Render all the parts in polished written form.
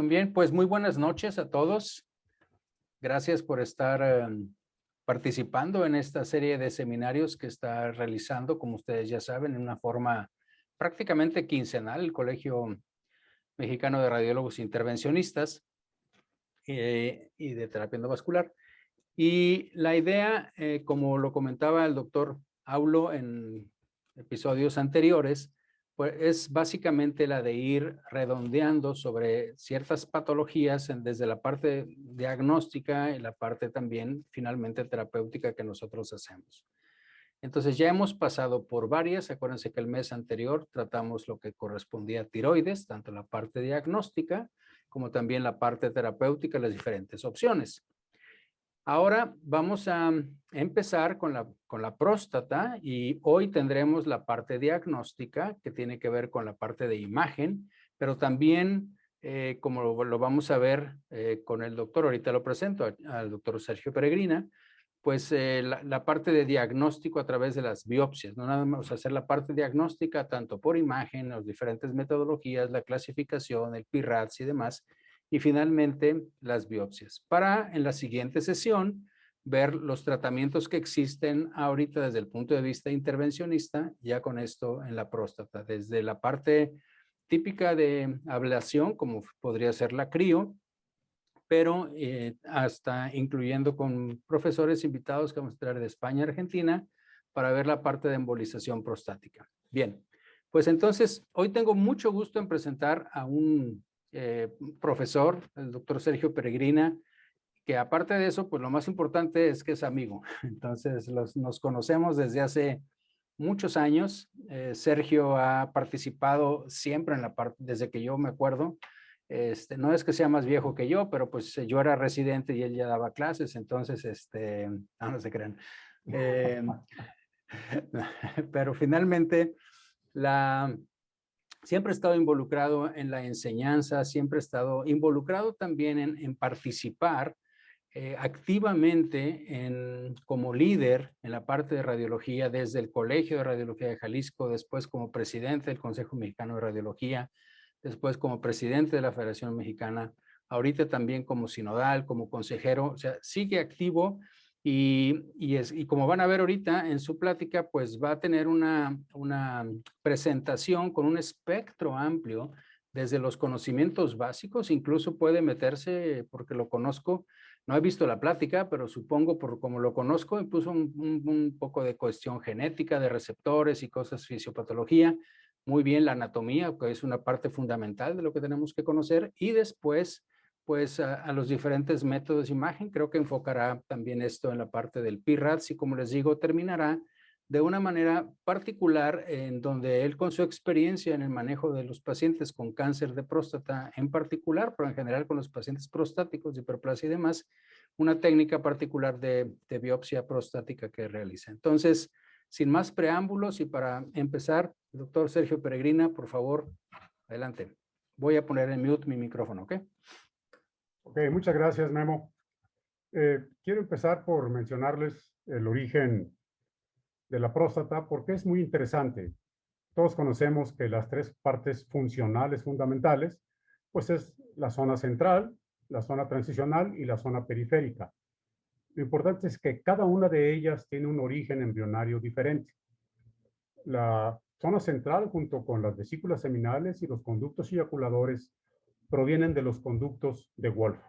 Bien, pues muy buenas noches a todos. Gracias por estar participando en esta serie de seminarios que está realizando, como ustedes ya saben, en una forma prácticamente quincenal, el Colegio Mexicano de Radiólogos Intervencionistas y de Terapia Endovascular. Y la idea, como lo comentaba el doctor Aulo en episodios anteriores, pues es básicamente la de ir redondeando sobre ciertas patologías desde la parte diagnóstica y la parte también finalmente terapéutica que nosotros hacemos. Entonces ya hemos pasado por varias. Acuérdense que el mes anterior tratamos lo que correspondía a tiroides, tanto la parte diagnóstica como también la parte terapéutica, las diferentes opciones. Ahora vamos a empezar con la próstata y hoy tendremos la parte diagnóstica que tiene que ver con la parte de imagen, pero también como lo vamos a ver con el doctor, ahorita lo presento al doctor Sergio Peregrina, pues la parte de diagnóstico a través de las biopsias, no nada más hacer la parte diagnóstica tanto por imagen, las diferentes metodologías, la clasificación, el PIRADS y demás, y finalmente las biopsias. Para en la siguiente sesión ver los tratamientos que existen ahorita desde el punto de vista intervencionista, ya con esto en la próstata, desde la parte típica de ablación, como podría ser la crio, pero hasta incluyendo con profesores invitados que vamos a traer de España y Argentina para ver la parte de embolización prostática. Bien, pues entonces hoy tengo mucho gusto en presentar a un profesor, el doctor Sergio Peregrina, que aparte de eso, pues lo más importante es que es amigo. Entonces nos conocemos desde hace muchos años. Sergio ha participado siempre en la parte, desde que yo me acuerdo. No es que sea más viejo que yo, pero pues yo era residente y él ya daba clases, entonces, no se crean. Pero finalmente, siempre he estado involucrado en la enseñanza, siempre he estado involucrado también en participar activamente como líder en la parte de radiología desde el Colegio de Radiología de Jalisco, después como presidente del Consejo Mexicano de Radiología, después como presidente de la Federación Mexicana, ahorita también como sinodal, como consejero, o sea, sigue activo y como van a ver ahorita en su plática, pues va a tener una presentación con un espectro amplio desde los conocimientos básicos, incluso puede meterse, porque lo conozco, no he visto la plática, pero supongo por como lo conozco, puso un poco de cuestión genética, de receptores y cosas, fisiopatología, muy bien la anatomía, que es una parte fundamental de lo que tenemos que conocer, y después, pues a los diferentes métodos de imagen, creo que enfocará también esto en la parte del PIRADS y como les digo, terminará de una manera particular en donde él con su experiencia en el manejo de los pacientes con cáncer de próstata en particular, pero en general con los pacientes prostáticos, de hiperplasia y demás, una técnica particular de biopsia prostática que realiza. Entonces, sin más preámbulos y para empezar, doctor Sergio Peregrina, por favor, adelante. Voy a poner en mute mi micrófono, ¿ok? Ok, muchas gracias, Memo. Quiero empezar por mencionarles el origen de la próstata porque es muy interesante. Todos conocemos que las tres partes funcionales fundamentales, pues es la zona central, la zona transicional y la zona periférica. Lo importante es que cada una de ellas tiene un origen embrionario diferente. La zona central, junto con las vesículas seminales y los conductos eyaculadores, provienen de los conductos de Wolff.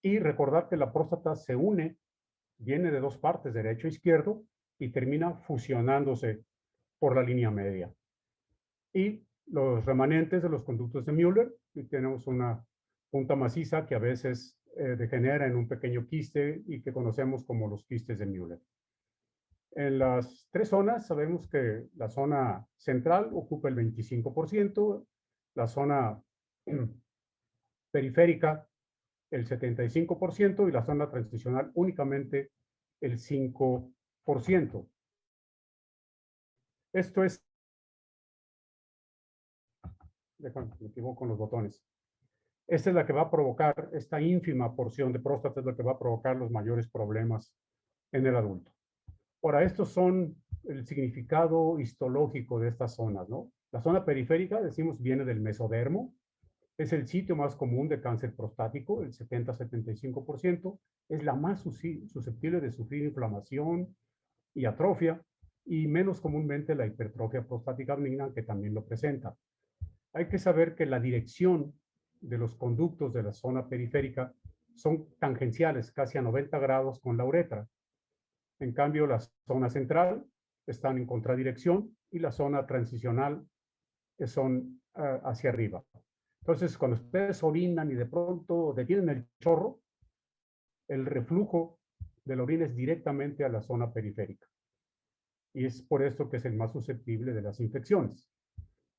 Y recordar que la próstata se une, viene de dos partes, derecho e izquierdo, y termina fusionándose por la línea media. Y los remanentes de los conductos de Müller, y tenemos una punta maciza que a veces degenera en un pequeño quiste y que conocemos como los quistes de Müller. En las tres zonas sabemos que la zona central ocupa el 25%, la zona periférica el 75% y la zona transicional únicamente el 5%. Esto es, me equivoco con los botones. Esta es la que va a provocar, esta ínfima porción de próstata es la que va a provocar los mayores problemas en el adulto. Ahora, estos son el significado histológico de estas zonas, ¿no? La zona periférica, decimos, viene del mesodermo, Es el sitio más común de cáncer prostático, el 70-75%. Es la más susceptible de sufrir inflamación y atrofia, y menos comúnmente la hipertrofia prostática benigna, que también lo presenta. Hay que saber que la dirección de los conductos de la zona periférica son tangenciales, casi a 90 grados con la uretra. En cambio, la zona central están en contradirección y la zona transicional son hacia arriba. Entonces, cuando ustedes orinan y de pronto detienen el chorro, el reflujo de la orina es directamente a la zona periférica. Y es por esto que es el más susceptible de las infecciones.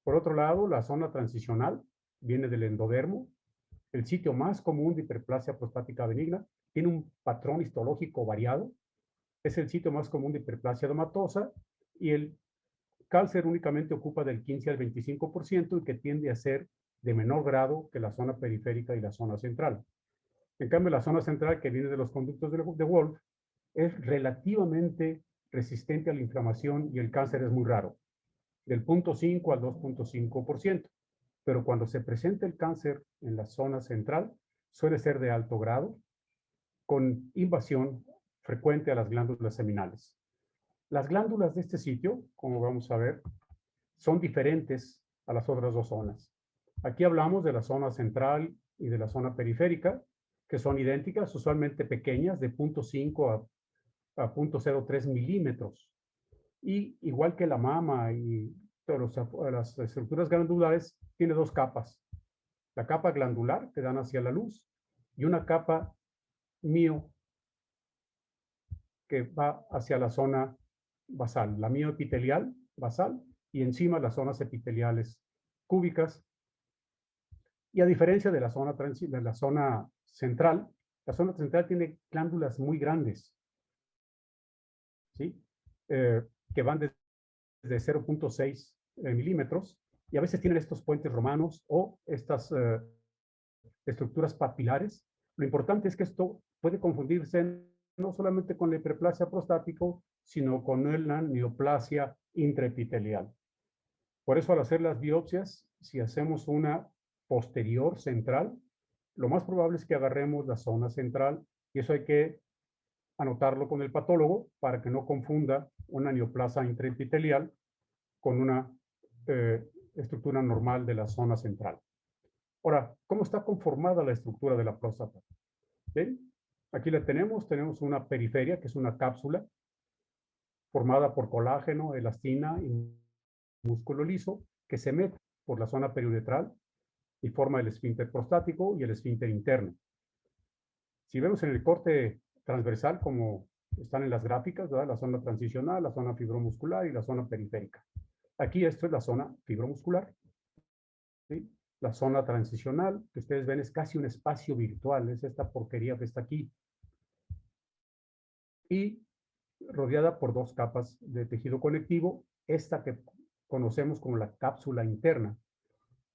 Por otro lado, la zona transicional viene del endodermo, el sitio más común de hiperplasia prostática benigna, tiene un patrón histológico variado, es el sitio más común de hiperplasia domatosa y el cáncer únicamente ocupa del 15 al 25% y que tiende a ser de menor grado que la zona periférica y la zona central. En cambio, la zona central, que viene de los conductos de Wolf, es relativamente resistente a la inflamación y el cáncer es muy raro, del 0.5 al 2.5%. Pero cuando se presenta el cáncer en la zona central, suele ser de alto grado, con invasión frecuente a las glándulas seminales. Las glándulas de este sitio, como vamos a ver, son diferentes a las otras dos zonas. Aquí hablamos de la zona central y de la zona periférica, que son idénticas, usualmente pequeñas, de 0.5 a 0.03 milímetros. Y igual que la mama y las estructuras glandulares, tiene dos capas. La capa glandular, que dan hacia la luz, y una capa mio, que va hacia la zona basal, la mioepitelial basal, y encima las zonas epiteliales cúbicas. Y a diferencia de la zona central, la zona central tiene glándulas muy grandes, ¿sí? Que van desde 0.6 milímetros, y a veces tienen estos puentes romanos o estas estructuras papilares. Lo importante es que esto puede confundirse no solamente con la hiperplasia prostático, sino con la neoplasia intraepitelial. Por eso, al hacer las biopsias, si hacemos una posterior central, lo más probable es que agarremos la zona central, y eso hay que anotarlo con el patólogo para que no confunda una neoplasia intraepitelial con una estructura normal de la zona central. Ahora, ¿cómo está conformada la estructura de la próstata? ¿Bien? Aquí la tenemos una periferia, que es una cápsula formada por colágeno, elastina y músculo liso, que se mete por la zona periuretral y forma el esfínter prostático y el esfínter interno. Si vemos en el corte transversal, como están en las gráficas, ¿verdad? La zona transicional, la zona fibromuscular y la zona periférica. Aquí esto es la zona fibromuscular, ¿sí? La zona transicional, que ustedes ven, es casi un espacio virtual, es esta porquería que está aquí. Y rodeada por dos capas de tejido conectivo, esta que conocemos como la cápsula interna.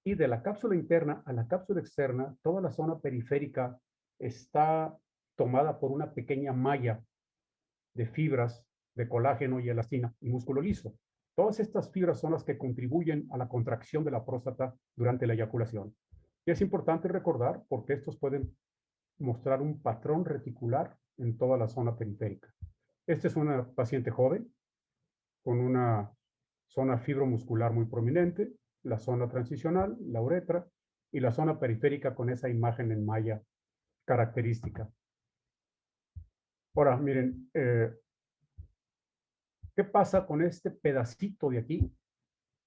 Y de la cápsula interna a la cápsula externa, toda la zona periférica está tomada por una pequeña malla de fibras de colágeno y elastina y músculo liso. Todas estas fibras son las que contribuyen a la contracción de la próstata durante la eyaculación. Y es importante recordar porque estos pueden mostrar un patrón reticular en toda la zona periférica. Esta es una paciente joven con una zona fibromuscular muy prominente, la zona transicional, la uretra, y la zona periférica con esa imagen en malla característica. Ahora, miren, ¿qué pasa con este pedacito de aquí?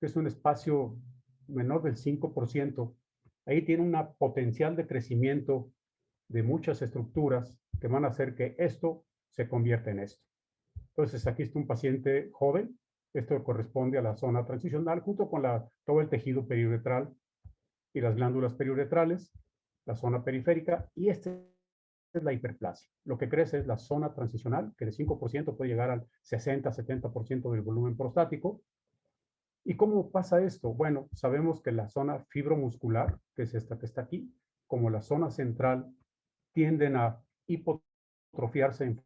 Que es un espacio menor del 5%. Ahí tiene una potencial de crecimiento de muchas estructuras que van a hacer que esto se convierta en esto. Entonces, aquí está un paciente joven. Esto corresponde a la zona transicional junto con todo el tejido periuretral y las glándulas periuretrales, la zona periférica, y esta es la hiperplasia. Lo que crece es la zona transicional, que de 5% puede llegar al 60-70% del volumen prostático. ¿Y cómo pasa esto? Bueno, sabemos que la zona fibromuscular, que es esta que está aquí, como la zona central, tienden a hipotrofiarse en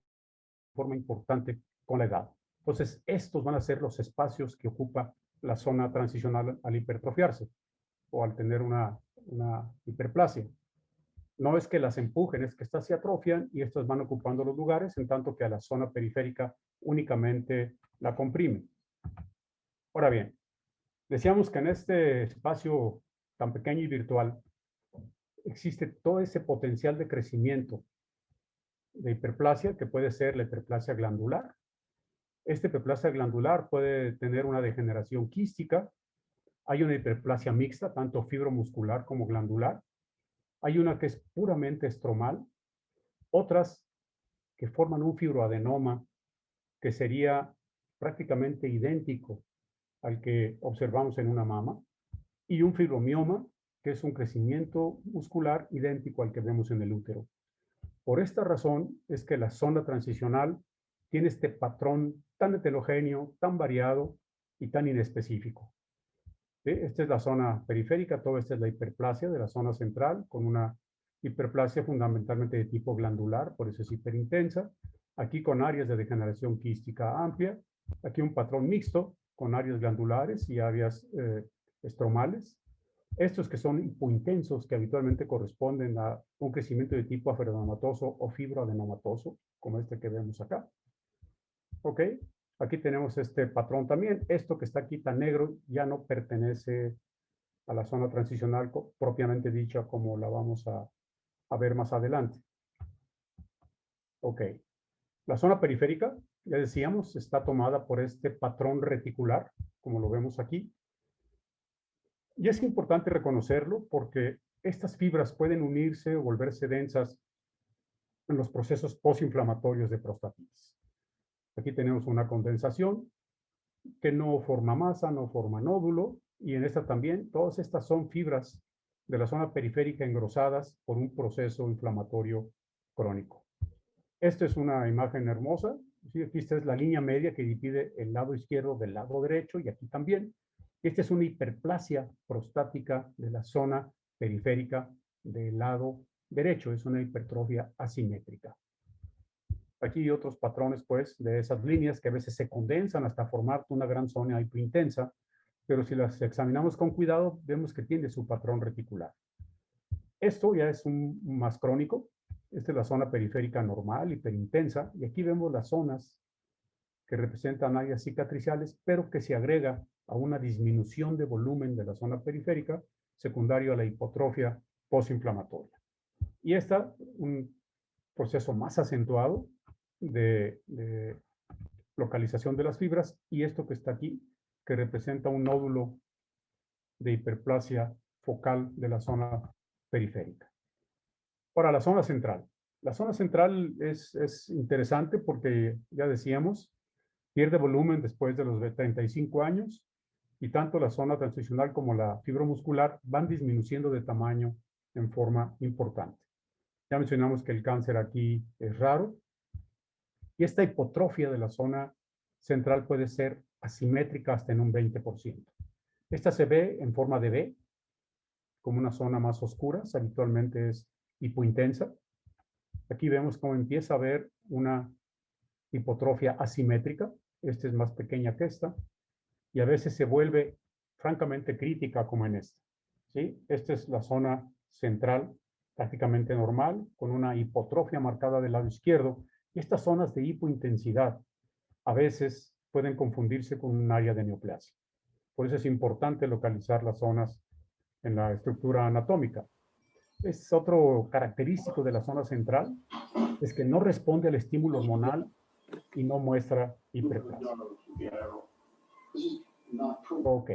forma importante con la edad. Entonces, estos van a ser los espacios que ocupa la zona transicional al hipertrofiarse o al tener una una hiperplasia. No es que las empujen, es que estas se atrofian y estas van ocupando los lugares, en tanto que a la zona periférica únicamente la comprimen. Ahora bien, decíamos que en este espacio tan pequeño y virtual existe todo ese potencial de crecimiento de hiperplasia, que puede ser la hiperplasia glandular. Esta hiperplasia glandular puede tener una degeneración quística. Hay una hiperplasia mixta, tanto fibromuscular como glandular. Hay una que es puramente estromal. Otras que forman un fibroadenoma que sería prácticamente idéntico al que observamos en una mama. Y un fibromioma, que es un crecimiento muscular idéntico al que vemos en el útero. Por esta razón es que la zona transicional tiene este patrón tan heterogéneo, tan variado y tan inespecífico. ¿Sí? Esta es la zona periférica, toda esta es la hiperplasia de la zona central, con una hiperplasia fundamentalmente de tipo glandular, por eso es hiperintensa. Aquí con áreas de degeneración quística amplia. Aquí un patrón mixto con áreas glandulares y áreas estromales. Estos que son hipointensos, que habitualmente corresponden a un crecimiento de tipo aferoadenomatoso o fibroadenomatoso, como este que vemos acá. ¿Ok? Aquí tenemos este patrón también. Esto que está aquí tan negro ya no pertenece a la zona transicional propiamente dicha, como la vamos a ver más adelante. Ok. La zona periférica, ya decíamos, está tomada por este patrón reticular, como lo vemos aquí. Y es importante reconocerlo porque estas fibras pueden unirse o volverse densas en los procesos postinflamatorios de prostatitis. Aquí tenemos una condensación que no forma masa, no forma nódulo, y en esta también, todas estas son fibras de la zona periférica engrosadas por un proceso inflamatorio crónico. Esta es una imagen hermosa. ¿Sí? Aquí esta es la línea media que divide el lado izquierdo del lado derecho, y aquí también. Esta es una hiperplasia prostática de la zona periférica del lado derecho. Es una hipertrofia asimétrica. Aquí hay otros patrones, pues, de esas líneas que a veces se condensan hasta formar una gran zona hipointensa, pero si las examinamos con cuidado, vemos que tiene su patrón reticular. Esto ya es un más crónico. Esta es la zona periférica normal, hiperintensa, y aquí vemos las zonas que representan áreas cicatriciales, pero que se agrega a una disminución de volumen de la zona periférica, secundario a la hipotrofia postinflamatoria. Y esta, un proceso más acentuado de localización de las fibras, y esto que está aquí, que representa un nódulo de hiperplasia focal de la zona periférica. Ahora, la zona central. La zona central es interesante porque, ya decíamos, pierde volumen después de los 35 años, y tanto la zona transicional como la fibromuscular van disminuyendo de tamaño en forma importante. Ya mencionamos que el cáncer aquí es raro, y esta hipotrofia de la zona central puede ser asimétrica hasta en un 20%. Esta se ve en forma de V, como una zona más oscura, habitualmente es hipointensa. Aquí vemos cómo empieza a haber una hipotrofia asimétrica. Esta es más pequeña que esta, y a veces se vuelve francamente crítica, como en esta. ¿Sí? Esta es la zona central, prácticamente normal, con una hipotrofia marcada del lado izquierdo. Y estas zonas de hipointensidad a veces pueden confundirse con un área de neoplasia. Por eso es importante localizar las zonas en la estructura anatómica. Es otro característico de la zona central, es que no responde al estímulo hormonal y no muestra hiperplasia. Ok.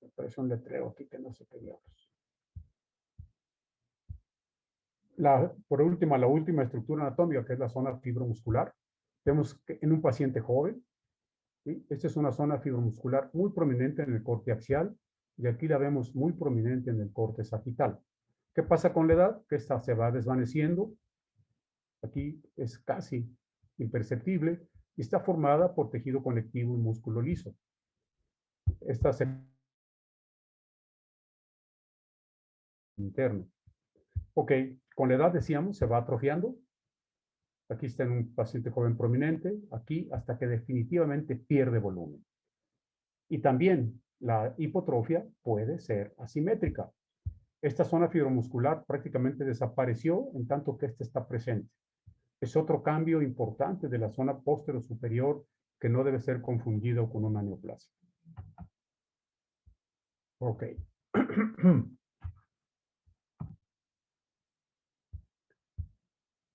Aparece un letrero aquí que no sé qué diablos. Por último, la última estructura anatómica, que es la zona fibromuscular. Vemos que en un paciente joven, ¿sí? Esta es una zona fibromuscular muy prominente en el corte axial, y aquí la vemos muy prominente en el corte sagital. ¿Qué pasa con la edad? Que esta se va desvaneciendo. Aquí es casi imperceptible y está formada por tejido conectivo y músculo liso. Esta se interno. Ok, con la edad decíamos, se va atrofiando. Aquí está en un paciente joven prominente, aquí hasta que definitivamente pierde volumen. Y también la hipotrofia puede ser asimétrica. Esta zona fibromuscular prácticamente desapareció en tanto que esta está presente. Es otro cambio importante de la zona póstero superior que no debe ser confundido con una neoplasia. Ok.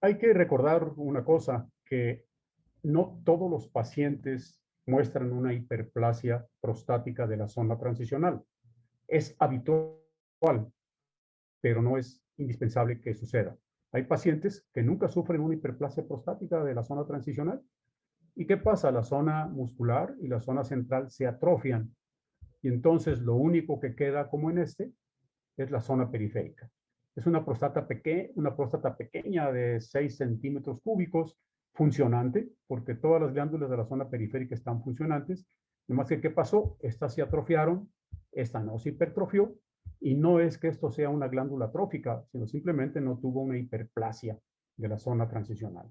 Hay que recordar una cosa, que no todos los pacientes muestran una hiperplasia prostática de la zona transicional. Es habitual, pero no es indispensable que suceda. Hay pacientes que nunca sufren una hiperplasia prostática de la zona transicional. ¿Y qué pasa? La zona muscular y la zona central se atrofian. Y entonces lo único que queda, como en este, es la zona periférica. Es una próstata pequeña de 6 centímetros cúbicos, funcionante, porque todas las glándulas de la zona periférica están funcionantes. Nomás que, ¿qué pasó? Estas se atrofiaron, esta no se hipertrofió, y no es que esto sea una glándula atrófica, sino simplemente no tuvo una hiperplasia de la zona transicional.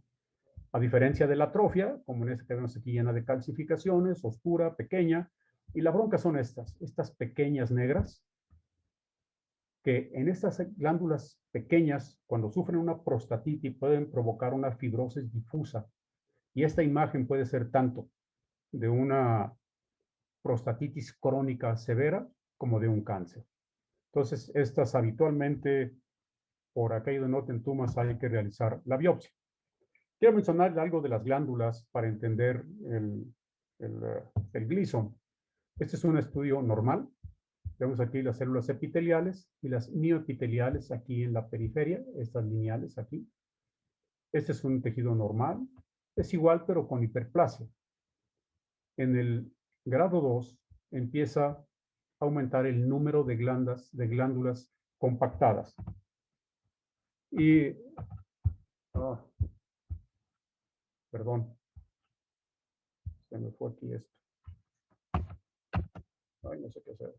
A diferencia de la atrofia, como en este que vemos aquí llena de calcificaciones, oscura, pequeña, y la bronca son estas pequeñas negras, que en estas glándulas pequeñas, cuando sufren una prostatitis, pueden provocar una fibrosis difusa. Y esta imagen puede ser tanto de una prostatitis crónica severa como de un cáncer. Entonces, estas habitualmente, por aquello de noten tumas, hay que realizar la biopsia. Quiero mencionar algo de las glándulas para entender el Gleason. Este es un estudio normal. Vemos aquí las células epiteliales y las mioepiteliales aquí en la periferia, estas lineales aquí. Este es un tejido normal. Es igual, pero con hiperplasia. En el grado 2 empieza a aumentar el número de glándulas compactadas. Y, perdón, se me fue aquí esto. Ay, no sé qué hacer.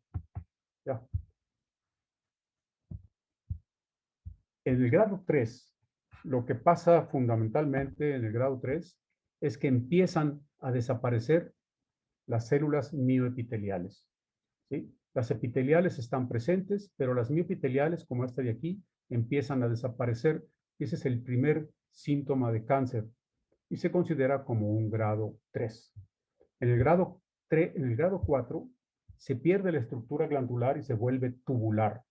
Ya. En el grado 3, lo que pasa fundamentalmente en el grado 3 es que empiezan a desaparecer las células mioepiteliales. ¿Sí? Las epiteliales están presentes, pero las mioepiteliales, como esta de aquí, empiezan a desaparecer. Ese es el primer síntoma de cáncer y se considera como un grado 3. En el grado 4 se pierde la estructura glandular y se vuelve tubular.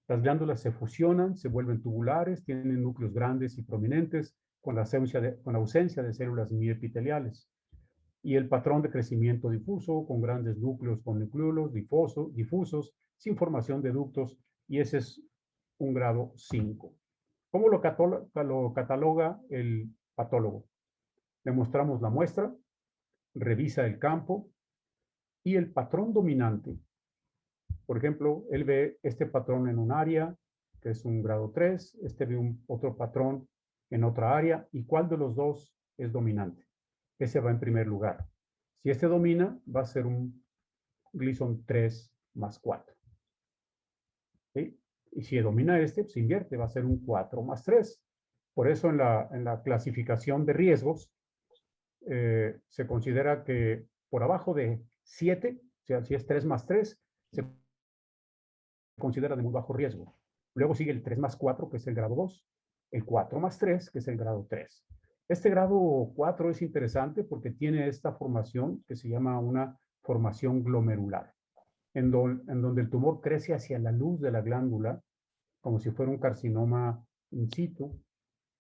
Las glándulas se fusionan, se vuelven tubulares, tienen núcleos grandes y prominentes con ausencia de células mioepiteliales. Y el patrón de crecimiento difuso, con grandes núcleos con nucleolos difusos, sin formación de ductos, y ese es un grado 5. ¿Cómo lo cataloga el patólogo? Le mostramos la muestra, revisa el campo y el patrón dominante. Por ejemplo, él ve este patrón en un área, que es un grado 3, este ve otro patrón en otra área, y cuál de los dos es dominante. Ese va en primer lugar. Si este domina, va a ser un Gleason 3 más 4. ¿Sí? Y si domina este, pues invierte, va a ser un 4 más 3. Por eso en la clasificación de riesgos, se considera que por abajo de 7, o sea, si es 3 más 3, se considera de muy bajo riesgo. Luego sigue el 3 más 4, que es el grado 2, el 4 más 3, que es el grado 3. Este grado 4 es interesante porque tiene esta formación que se llama una formación glomerular, en donde el tumor crece hacia la luz de la glándula, como si fuera un carcinoma in situ,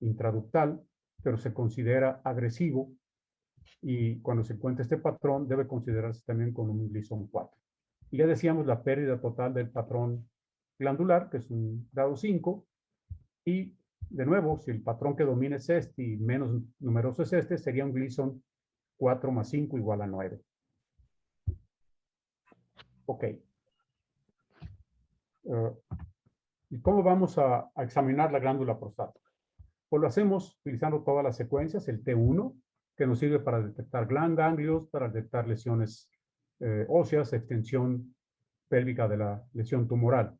intraductal, pero se considera agresivo, y cuando se encuentra este patrón debe considerarse también con un Gleason 4. Y ya decíamos la pérdida total del patrón glandular, que es un grado 5, y de nuevo, si el patrón que domina es este y menos numeroso es este, sería un Gleason 4 más 5 igual a 9. Ok. ¿Y cómo vamos a examinar la glándula prostática? Pues lo hacemos utilizando todas las secuencias, el T1, que nos sirve para detectar ganglios, para detectar lesiones óseas, extensión pélvica de la lesión tumoral.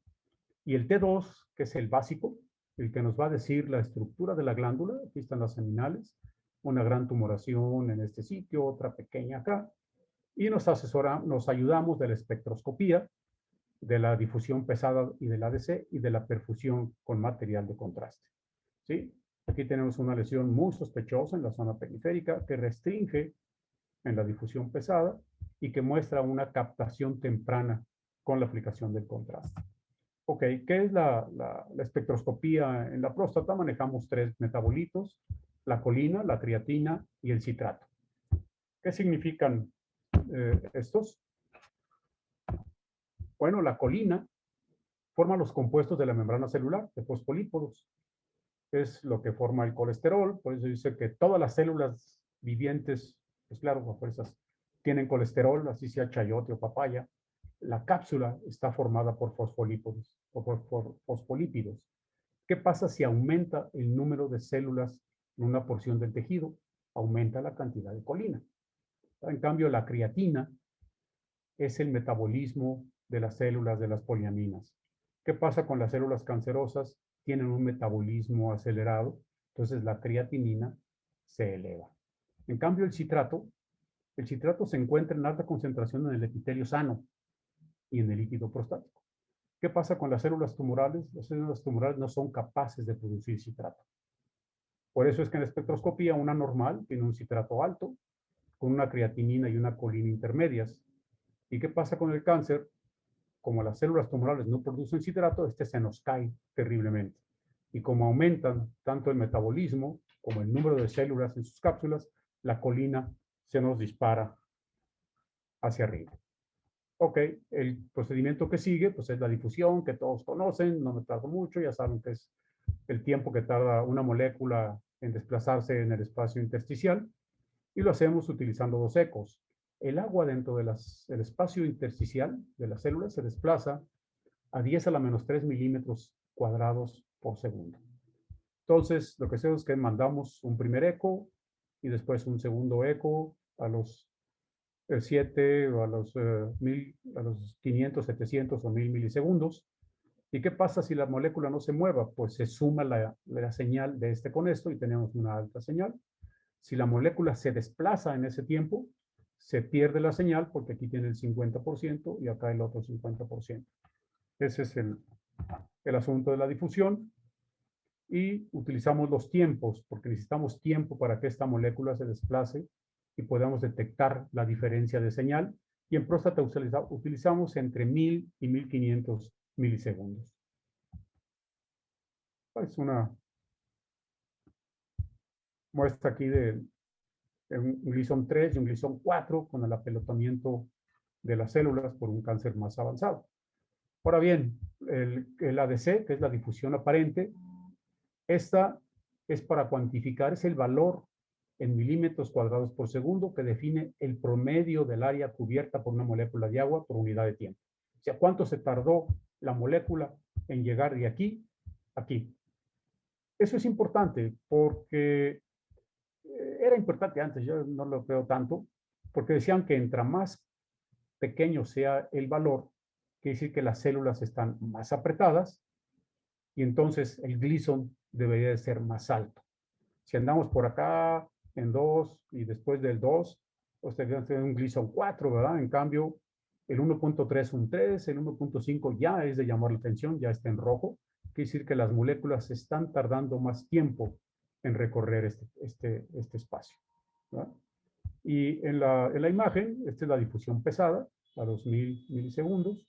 Y el T2, que es el básico, el que nos va a decir la estructura de la glándula. Aquí están las seminales, una gran tumoración en este sitio, otra pequeña acá. y nos ayudamos de la espectroscopía, de la difusión pesada y del ADC y de la perfusión con material de contraste. ¿Sí? Aquí tenemos una lesión muy sospechosa en la zona periférica que restringe en la difusión pesada y que muestra una captación temprana con la aplicación del contraste. Ok, ¿qué es la espectroscopía en la próstata? Manejamos 3 metabolitos, la colina, la creatina y el citrato. ¿Qué significan estos? Bueno, la colina forma los compuestos de la membrana celular, de fosfolípidos. Es lo que forma el colesterol, por eso dice que todas las células vivientes, pues claro, a fuerzas, tienen colesterol, así sea chayote o papaya. La cápsula está formada por fosfolípidos o por fosfolípidos. ¿Qué pasa si aumenta el número de células en una porción del tejido? Aumenta la cantidad de colina. En cambio, la creatina es el metabolismo de las células de las poliaminas. ¿Qué pasa con las células cancerosas? Tienen un metabolismo acelerado, entonces la creatinina se eleva. En cambio, el citrato se encuentra en alta concentración en el epitelio sano y en el líquido prostático. ¿Qué pasa con las células tumorales? Las células tumorales no son capaces de producir citrato. Por eso es que en la espectroscopía una normal tiene un citrato alto, con una creatinina y una colina intermedias. ¿Y qué pasa con el cáncer? Como las células tumorales no producen citrato, este se nos cae terriblemente. Y como aumentan tanto el metabolismo como el número de células en sus cápsulas, la colina se nos dispara hacia arriba. Ok, el procedimiento que sigue pues es la difusión, que todos conocen, no me tardo mucho, ya saben que es el tiempo que tarda una molécula en desplazarse en el espacio intersticial, y lo hacemos utilizando 2 ecos. El agua dentro del espacio intersticial de las células se desplaza a 10 a la menos 3 milímetros cuadrados por segundo. Entonces, lo que hacemos es que mandamos un primer eco y después un segundo eco a los 7 o a los 500, 700 o 1000 milisegundos. ¿Y qué pasa si la molécula no se mueva? Pues se suma la señal de este con esto y tenemos una alta señal. Si la molécula se desplaza en ese tiempo, se pierde la señal porque aquí tiene el 50% y acá el otro 50%. Ese es el asunto de la difusión. Y utilizamos los tiempos porque necesitamos tiempo para que esta molécula se desplace y podamos detectar la diferencia de señal. Y en próstata utilizamos entre 1000 y 1500 milisegundos. Es una muestra aquí de un Gleason 3 y un Gleason 4 con el apelotamiento de las células por un cáncer más avanzado. Ahora bien, el ADC, que es la difusión aparente, esta es para cuantificar, es el valor en milímetros cuadrados por segundo que define el promedio del área cubierta por una molécula de agua por unidad de tiempo. O sea, cuánto se tardó la molécula en llegar de aquí a aquí. Eso es importante porque era importante antes, yo no lo veo tanto, porque decían que entre más pequeño sea el valor, quiere decir que las células están más apretadas y entonces el Gleason debería de ser más alto. Si andamos por acá en 2 y después del 2, pues tendríamos que tener un Gleason 4, ¿verdad? En cambio, el 1.3 un 3, el 1.5 ya es de llamar la atención, ya está en rojo. Quiere decir que las moléculas están tardando más tiempo en recorrer este espacio, ¿verdad? Y en la imagen, esta es la difusión pesada a los 1000 milisegundos,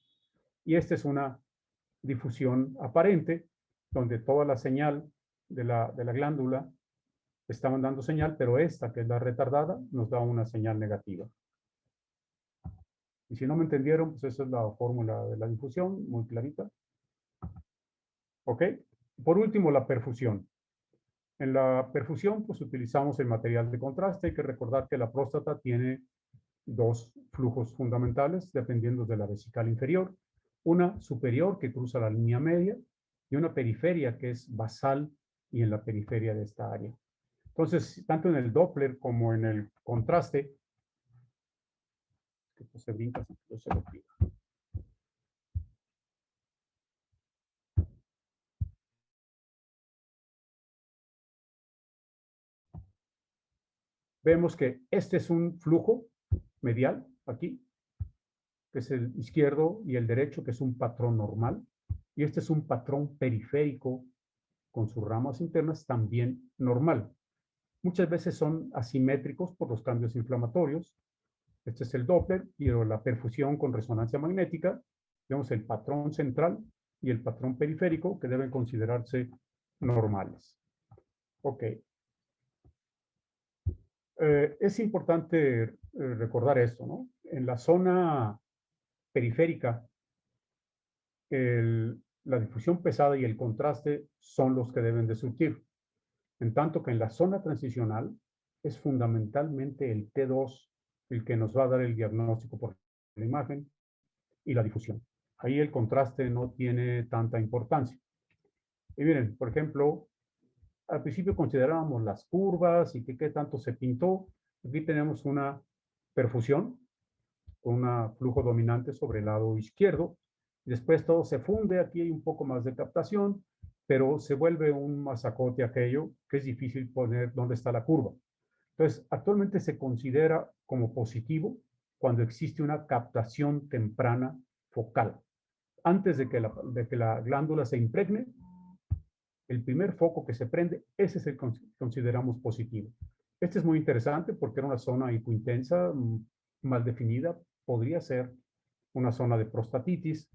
y esta es una difusión aparente, donde toda la señal de la glándula está mandando señal, pero esta, que es la retardada, nos da una señal negativa. Y si no me entendieron, pues esa es la fórmula de la difusión, muy clarita. ¿Ok? Por último, la perfusión. En la perfusión, pues utilizamos el material de contraste. Hay que recordar que la próstata tiene 2 flujos fundamentales, dependiendo de la vesical inferior. Una superior, que cruza la línea media, y una periferia, que es basal y en la periferia de esta área. Entonces, tanto en el Doppler como en el contraste, que se brinca, yo se lo pido. Vemos que este es un flujo medial aquí, que es el izquierdo, y el derecho, que es un patrón normal. Y este es un patrón periférico con sus ramas internas también normal. Muchas veces son asimétricos por los cambios inflamatorios. Este es el Doppler y la perfusión con resonancia magnética. Vemos el patrón central y el patrón periférico, que deben considerarse normales. Ok. Es importante recordar esto, ¿no? En la zona periférica, la difusión pesada y el contraste son los que deben de surtir. En tanto que en la zona transicional es fundamentalmente el T2 el que nos va a dar el diagnóstico por la imagen y la difusión. Ahí el contraste no tiene tanta importancia. Y miren, por ejemplo, al principio considerábamos las curvas y qué tanto se pintó. Aquí tenemos una perfusión con un flujo dominante sobre el lado izquierdo. Después todo se funde, aquí hay un poco más de captación, pero se vuelve un masacote aquello que es difícil poner dónde está la curva. Entonces, actualmente se considera como positivo cuando existe una captación temprana focal. Antes de que la glándula se impregne, el primer foco que se prende, ese es el que consideramos positivo. Este es muy interesante porque era una zona hipointensa, mal definida, podría ser una zona de prostatitis,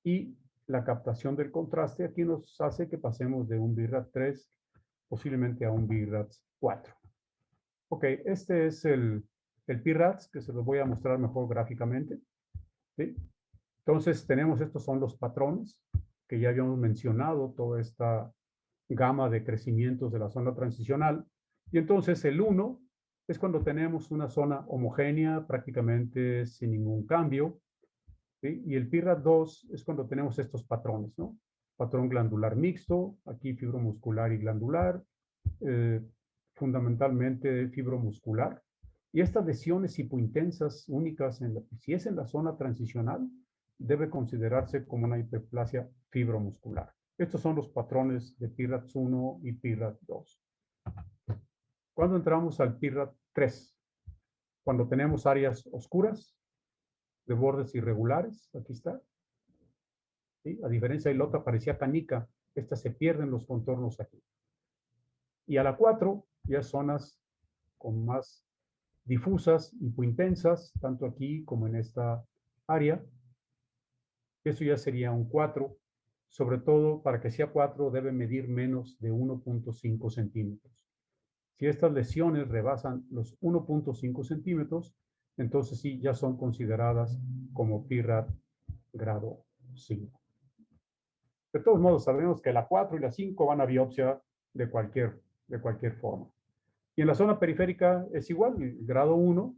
y la captación del contraste aquí nos hace que pasemos de un BIRAT 3 posiblemente a un BIRAT 4. Ok, este es el PIRATS, que se los voy a mostrar mejor gráficamente. ¿Sí? Entonces tenemos, estos son los patrones que ya habíamos mencionado, toda esta gama de crecimientos de la zona transicional. Y entonces el 1 es cuando tenemos una zona homogénea, prácticamente sin ningún cambio. ¿Sí? Y el PIRAT 2 es cuando tenemos estos patrones, ¿no? Patrón glandular mixto, aquí fibromuscular y glandular, fundamentalmente fibromuscular. Y estas lesiones hipointensas únicas, si es en la zona transicional, debe considerarse como una hiperplasia fibromuscular. Estos son los patrones de PIRAT 1 y PIRAT 2. Cuando entramos al PIRAT 3, cuando tenemos áreas oscuras, de bordes irregulares, aquí está. ¿Sí? A diferencia de la otra, parecía canica, esta se pierden los contornos aquí. Y a la 4, ya zonas con más difusas, hipointensas, tanto aquí como en esta área. Eso ya sería un 4. Sobre todo, para que sea 4, debe medir menos de 1.5 centímetros. Si estas lesiones rebasan los 1.5 centímetros, entonces sí, ya son consideradas como PIRAT grado 5. De todos modos, sabemos que la 4 y la 5 van a biopsia de cualquier forma. Y en la zona periférica es igual, el grado 1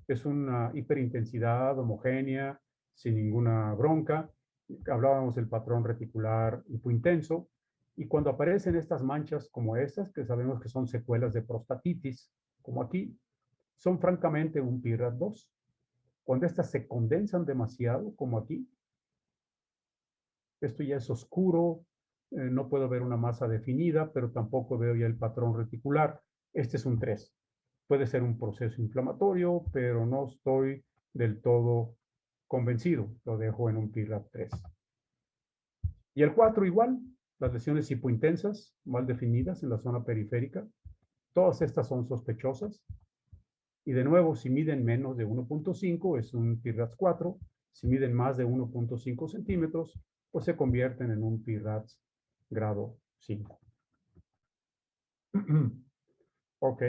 es una hiperintensidad homogénea, sin ninguna bronca. Hablábamos del patrón reticular hipointenso. Y cuando aparecen estas manchas como estas, que sabemos que son secuelas de prostatitis, como aquí, son francamente un PIRAT 2. Cuando estas se condensan demasiado, como aquí, esto ya es oscuro, no puedo ver una masa definida, pero tampoco veo ya el patrón reticular. Este es un 3. Puede ser un proceso inflamatorio, pero no estoy del todo convencido. Lo dejo en un PIRAT 3. Y el 4 igual, las lesiones hipointensas, mal definidas en la zona periférica. Todas estas son sospechosas. Y de nuevo, si miden menos de 1.5, es un PIRAT 4. Si miden más de 1.5 centímetros, pues se convierten en un PIRAT grado 5. Ok.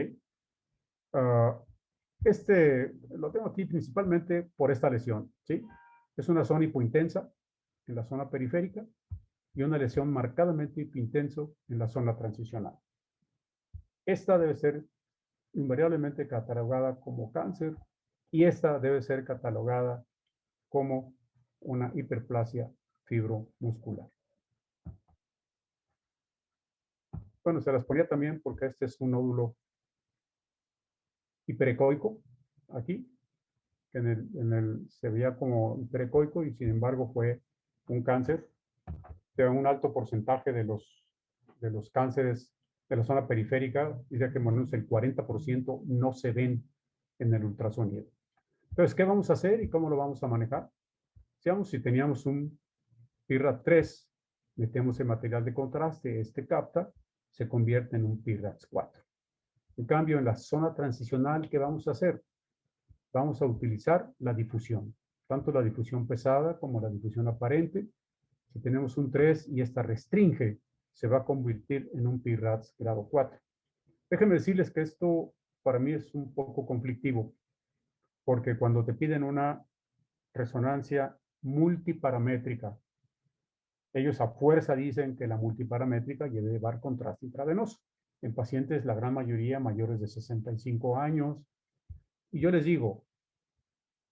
Lo tengo aquí principalmente por esta lesión, ¿sí? Es una zona hipointensa en la zona periférica y una lesión marcadamente hipointenso en la zona transicional. Esta debe ser invariablemente catalogada como cáncer y esta debe ser catalogada como una hiperplasia fibromuscular. Bueno, se las ponía también porque este es un nódulo hiperecoico, aquí, que se veía como hiperecoico y sin embargo fue un cáncer. Un alto porcentaje de los cánceres de la zona periférica, diría que menos el 40% no se ven en el ultrasonido. Entonces, ¿qué vamos a hacer y cómo lo vamos a manejar? Digamos, si teníamos un PIRAT 3, metemos el material de contraste, este capta, se convierte en un PIRAT 4. En cambio, en la zona transicional, ¿qué vamos a hacer? Vamos a utilizar la difusión, tanto la difusión pesada como la difusión aparente. Si tenemos un 3 y esta restringe, se va a convertir en un PIRAT grado 4. Déjenme decirles que esto para mí es un poco conflictivo, porque cuando te piden una resonancia multiparamétrica, ellos a fuerza dicen que la multiparamétrica debe llevar contraste intravenoso. En pacientes, la gran mayoría mayores de 65 años. Y yo les digo,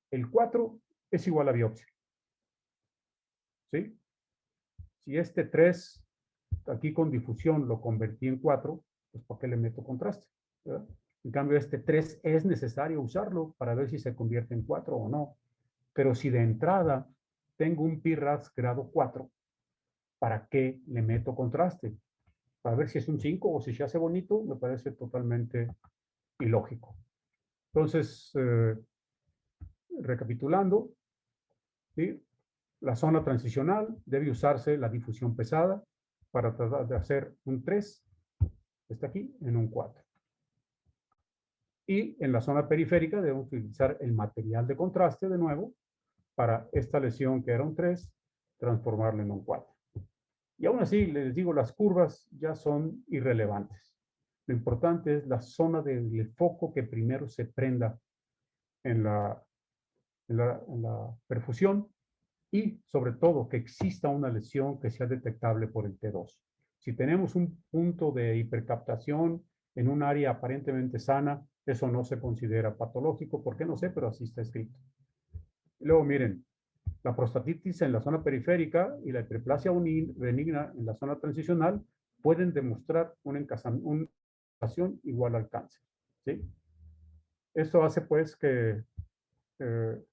el 4 es igual a biopsia. ¿Sí? Si este 3, aquí con difusión, lo convertí en 4, pues ¿para qué le meto contraste? ¿Verdad? En cambio, este 3 es necesario usarlo para ver si se convierte en 4 o no. Pero si de entrada tengo un PIRADS grado 4, ¿para qué le meto contraste? Para ver si es un 5 o si se hace bonito, me parece totalmente ilógico. Entonces, recapitulando, ¿sí? La zona transicional debe usarse la difusión pesada para tratar de hacer un 3, está aquí, en un 4. Y en la zona periférica debemos utilizar el material de contraste de nuevo para esta lesión que era un 3, transformarlo en un 4. Y aún así, les digo, las curvas ya son irrelevantes. Lo importante es la zona del foco que primero se prenda en la perfusión y sobre todo que exista una lesión que sea detectable por el T2. Si tenemos un punto de hipercaptación en un área aparentemente sana, eso no se considera patológico. ¿Por qué? No sé, pero así está escrito. Y luego miren, la prostatitis en la zona periférica y la hiperplasia benigna en la zona transicional pueden demostrar una encasación igual al cáncer. ¿Sí? Esto hace pues que eh,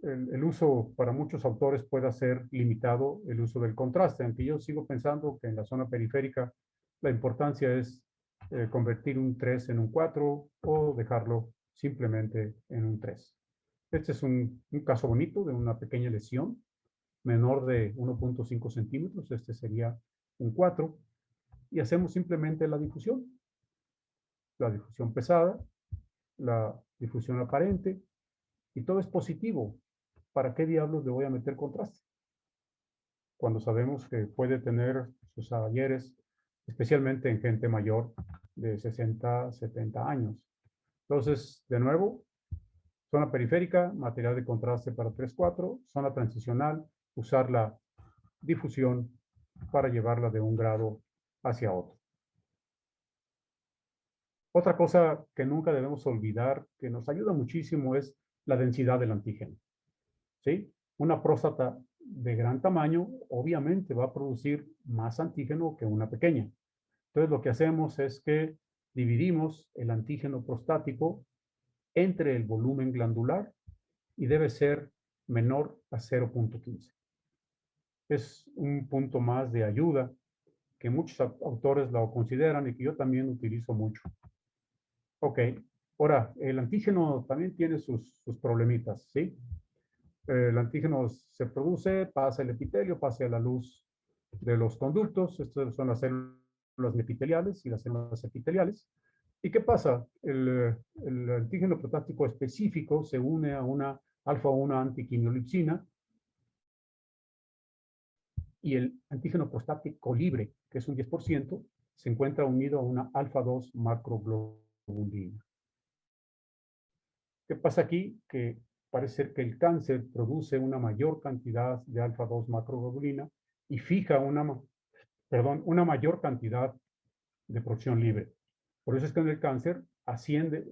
el uso para muchos autores pueda ser limitado el uso del contraste, aunque yo sigo pensando que en la zona periférica la importancia es convertir un 3 en un 4 o dejarlo simplemente en un 3. Este es un caso bonito de una pequeña lesión menor de 1.5 centímetros, este sería un 4, y hacemos simplemente la difusión pesada, la difusión aparente, y todo es positivo. ¿Para qué diablos le voy a meter contraste? Cuando sabemos que puede tener sus ayeres, especialmente en gente mayor de 60, 70 años. Entonces, de nuevo, zona periférica, material de contraste para 3-4, zona transicional, usar la difusión para llevarla de un grado hacia otro. Otra cosa que nunca debemos olvidar, que nos ayuda muchísimo, es la densidad del antígeno. ¿Sí? Una próstata de gran tamaño obviamente va a producir más antígeno que una pequeña. Entonces lo que hacemos es que dividimos el antígeno prostático entre el volumen glandular y debe ser menor a 0.15. Es un punto más de ayuda que muchos autores lo consideran y que yo también utilizo mucho. Ok, ahora, el antígeno también tiene sus problemitas, ¿sí? El antígeno se produce, pasa el epitelio, pasa a la luz de los conductos. Estas son las células epiteliales y las células epiteliales. ¿Y qué pasa? El antígeno prostático específico se une a una alfa-1 antiquimiolipsina y el antígeno prostático libre, que es un 10%, se encuentra unido a una alfa-2 macroglobulina. ¿Qué pasa aquí? Que parece ser que el cáncer produce una mayor cantidad de alfa-2 macroglobulina y fija una mayor cantidad de producción libre. Por eso es que en el cáncer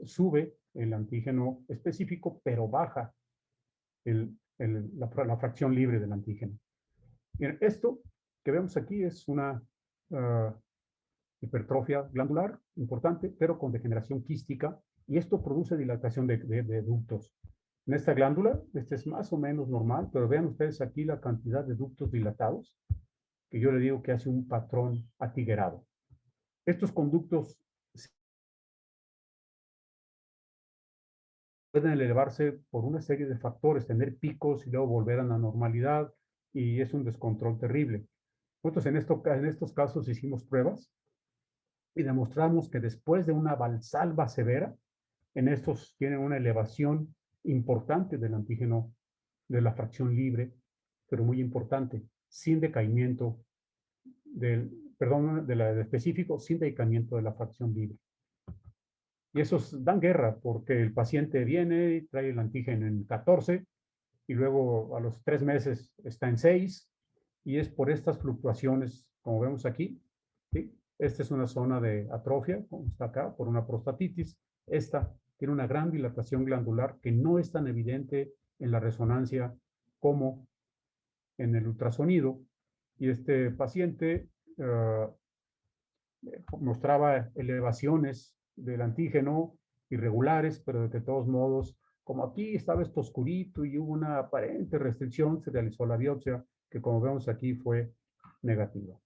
sube el antígeno específico, pero baja la fracción libre del antígeno. Bien, esto que vemos aquí es una hipertrofia glandular importante, pero con degeneración quística, y esto produce dilatación de ductos. En esta glándula, este es más o menos normal, pero vean ustedes aquí la cantidad de ductos dilatados, que yo le digo que hace un patrón atiguerado. Estos conductos pueden elevarse por una serie de factores, tener picos y luego volver a la normalidad, y es un descontrol terrible. Nosotros en estos casos hicimos pruebas y demostramos que después de una valsalva severa, en estos tienen una elevación importante del antígeno de la fracción libre, pero muy importante, sin decaimiento del, perdón, del específico, sin decaimiento de la fracción libre. Y esos dan guerra porque el paciente viene y trae el antígeno en 14 y luego a los 3 meses está en 6, y es por estas fluctuaciones, como vemos aquí, ¿sí? Esta es una zona de atrofia, como está acá, por una prostatitis. Esta tiene una gran dilatación glandular que no es tan evidente en la resonancia como en el ultrasonido. Y este paciente mostraba elevaciones del antígeno irregulares, pero de todos modos, como aquí estaba esto oscurito y hubo una aparente restricción, se realizó la biopsia, que como vemos aquí fue negativa.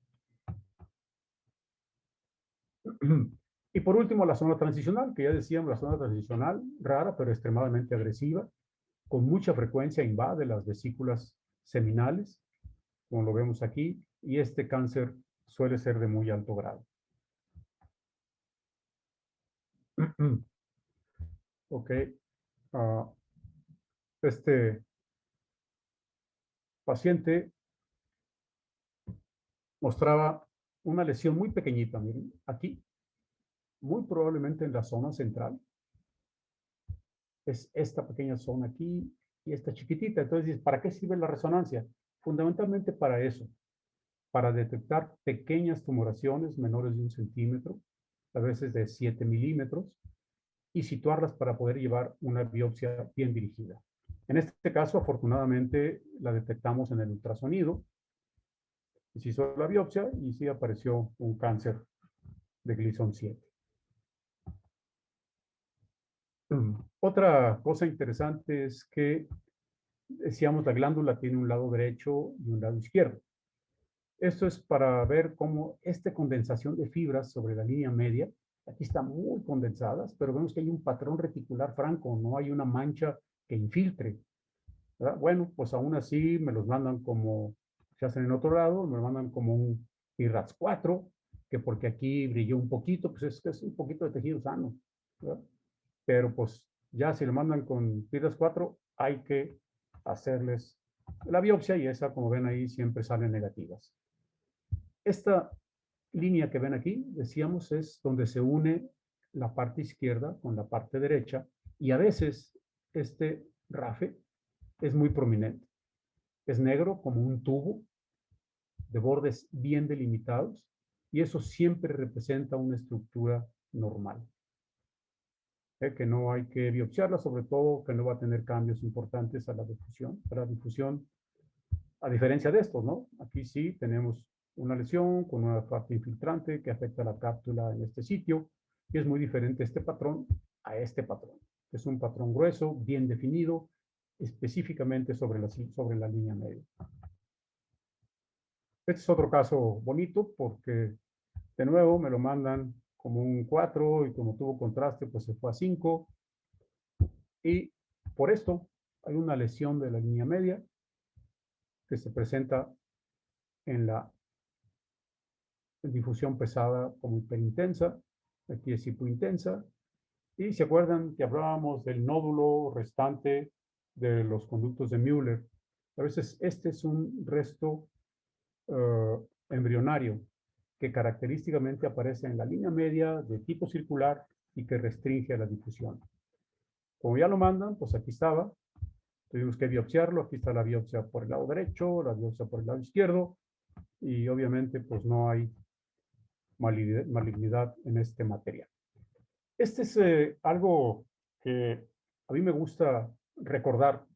Y por último, la zona transicional, que ya decíamos, la zona transicional, rara pero extremadamente agresiva, con mucha frecuencia invade las vesículas seminales, como lo vemos aquí, y este cáncer suele ser de muy alto grado. Ok. Este paciente mostraba una lesión muy pequeñita, miren, aquí, muy probablemente en la zona central. Es esta pequeña zona aquí y esta chiquitita. Entonces, ¿para qué sirve la resonancia? Fundamentalmente para eso, para detectar pequeñas tumoraciones menores de 1 centímetro, a veces de 7 milímetros, y situarlas para poder llevar una biopsia bien dirigida. En este caso, afortunadamente, la detectamos en el ultrasonido. Se hizo la biopsia y sí apareció un cáncer de Gleason 7. Otra cosa interesante es que, decíamos, la glándula tiene un lado derecho y un lado izquierdo. Esto es para ver cómo esta condensación de fibras sobre la línea media, aquí están muy condensadas, pero vemos que hay un patrón reticular franco, no hay una mancha que infiltre, ¿verdad? Bueno, pues aún así me los mandan como se hacen en otro lado, me lo mandan como un IRAX 4, que porque aquí brilló un poquito, pues es un poquito de tejido sano, ¿verdad? Pero pues ya si lo mandan con IRAX 4, hay que hacerles la biopsia y esa, como ven ahí, siempre salen negativas. Esta línea que ven aquí, decíamos, es donde se une la parte izquierda con la parte derecha, y a veces este rafe es muy prominente. Es negro como un tubo de bordes bien delimitados, y eso siempre representa una estructura normal, que no hay que biopsiarla, sobre todo que no va a tener cambios importantes a la difusión. A diferencia de estos, ¿no? Aquí sí tenemos una lesión con una parte infiltrante que afecta la cápsula en este sitio, y es muy diferente este patrón a este patrón. Es un patrón grueso, bien definido, específicamente sobre la línea media. Este es otro caso bonito porque, de nuevo, me lo mandan como un 4 y como tuvo contraste, pues se fue a 5. Y por esto hay una lesión de la línea media que se presenta en la difusión pesada como hiperintensa. Aquí es hipointensa. Y se acuerdan que hablábamos del nódulo restante de los conductos de Müller. A veces este es un resto embrionario que característicamente aparece en la línea media de tipo circular y que restringe a la difusión. Como ya lo mandan, pues aquí estaba. Tuvimos que biopsiarlo. Aquí está la biopsia por el lado derecho, la biopsia por el lado izquierdo, y obviamente pues no hay malignidad en este material. Este es algo que a mí me gusta recordar,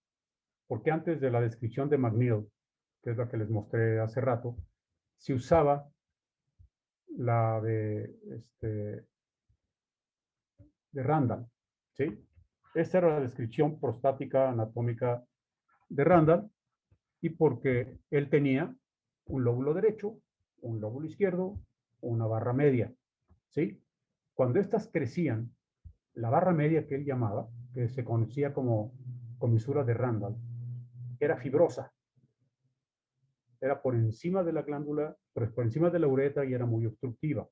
porque antes de la descripción de McNeil, que es la que les mostré hace rato, se usaba la de Randall, ¿sí? Esta era la descripción prostática anatómica de Randall, y porque él tenía un lóbulo derecho, un lóbulo izquierdo, una barra media, ¿sí? Cuando estas crecían, la barra media que él llamaba que se conocía como comisura de Randall. Era fibrosa. Era por encima de la glándula, por encima de la uretra y era muy obstructiva.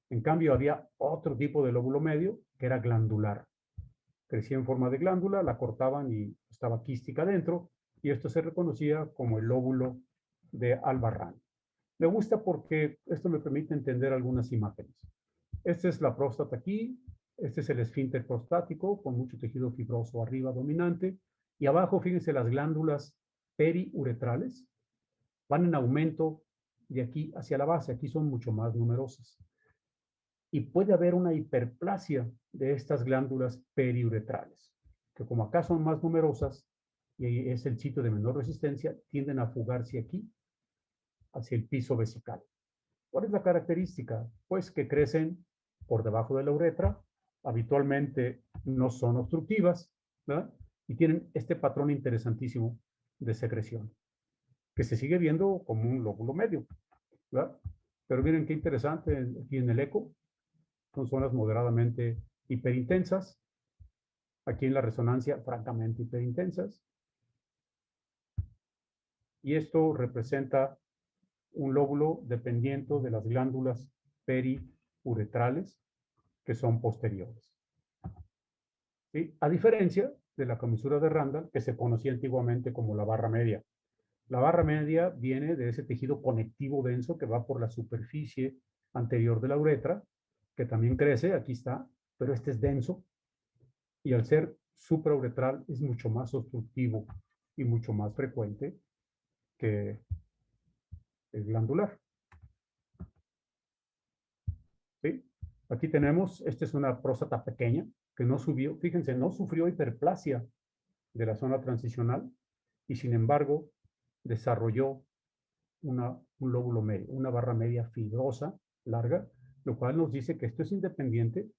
En cambio, había otro tipo de lóbulo medio que era glandular. Crecía en forma de glándula, la cortaban y estaba quística dentro, y esto se reconocía como el lóbulo de Albarrán. Me gusta porque esto me permite entender algunas imágenes. Esta es la próstata aquí, este es el esfínter prostático con mucho tejido fibroso arriba dominante, y abajo, fíjense, las glándulas periuretrales van en aumento de aquí hacia la base, aquí son mucho más numerosas. Y puede haber una hiperplasia de estas glándulas periuretrales, que como acá son más numerosas y es el sitio de menor resistencia, tienden a fugarse aquí hacia el piso vesical. ¿Cuál es la característica? Pues que crecen por debajo de la uretra, habitualmente no son obstructivas, ¿verdad? Y tienen este patrón interesantísimo de secreción, que se sigue viendo como un lóbulo medio, ¿verdad? Pero miren qué interesante aquí en el eco, son zonas moderadamente hiperintensas, aquí en la resonancia francamente hiperintensas, y esto representa un lóbulo dependiente de las glándulas periuretrales que son posteriores. ¿Sí? A diferencia de la comisura de Randall, que se conocía antiguamente como la barra media. La barra media viene de ese tejido conectivo denso que va por la superficie anterior de la uretra, que también crece, aquí está, pero este es denso, y al ser suprauretral es mucho más obstructivo y mucho más frecuente que el glandular. ¿Sí? Aquí tenemos, esta es una próstata pequeña que no subió, fíjense, no sufrió hiperplasia de la zona transicional y sin embargo desarrolló un lóbulo medio, una barra media fibrosa, larga, lo cual nos dice que esto es independiente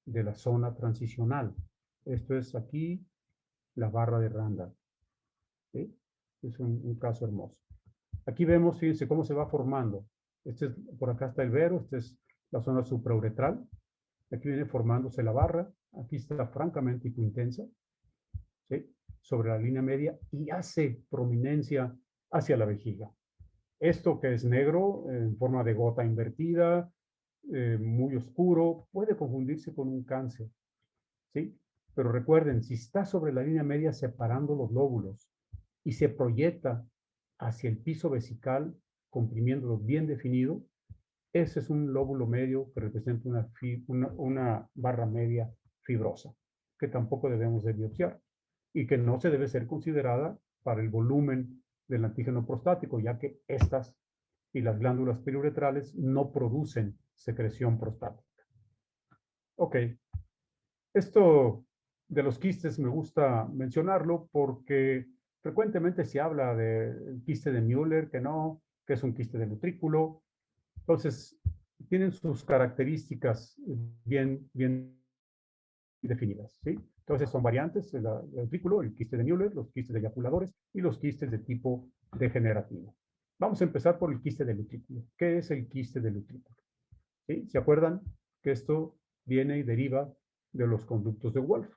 de la zona transicional. Esto es aquí la barra de Randall. ¿Sí? Es un caso hermoso. Aquí vemos, fíjense cómo se va formando. Por acá está el vero, esta es la zona suprauretral. Aquí viene formándose la barra. Aquí está francamente hipointensa, ¿sí? Sobre la línea media y hace prominencia hacia la vejiga. Esto que es negro, en forma de gota invertida, muy oscuro, puede confundirse con un cáncer, ¿sí? Pero recuerden, si está sobre la línea media separando los lóbulos y se proyecta hacia el piso vesical, comprimiéndolo bien definido, ese es un lóbulo medio que representa una barra media fibrosa, que tampoco debemos de biopsiar y que no se debe ser considerada para el volumen del antígeno prostático, ya que estas y las glándulas periuretrales no producen secreción prostática. Ok, esto de los quistes me gusta mencionarlo porque frecuentemente se habla del quiste de Müller, que es un quiste del utrículo. Entonces, tienen sus características bien definidas, ¿sí? Entonces, son variantes, el utrículo, el quiste de Müller, los quistes eyaculadores y los quistes de tipo degenerativo. Vamos a empezar por el quiste del utrículo. ¿Qué es el quiste del utrículo? ¿Sí? ¿Se acuerdan que esto viene y deriva de los conductos de Wolff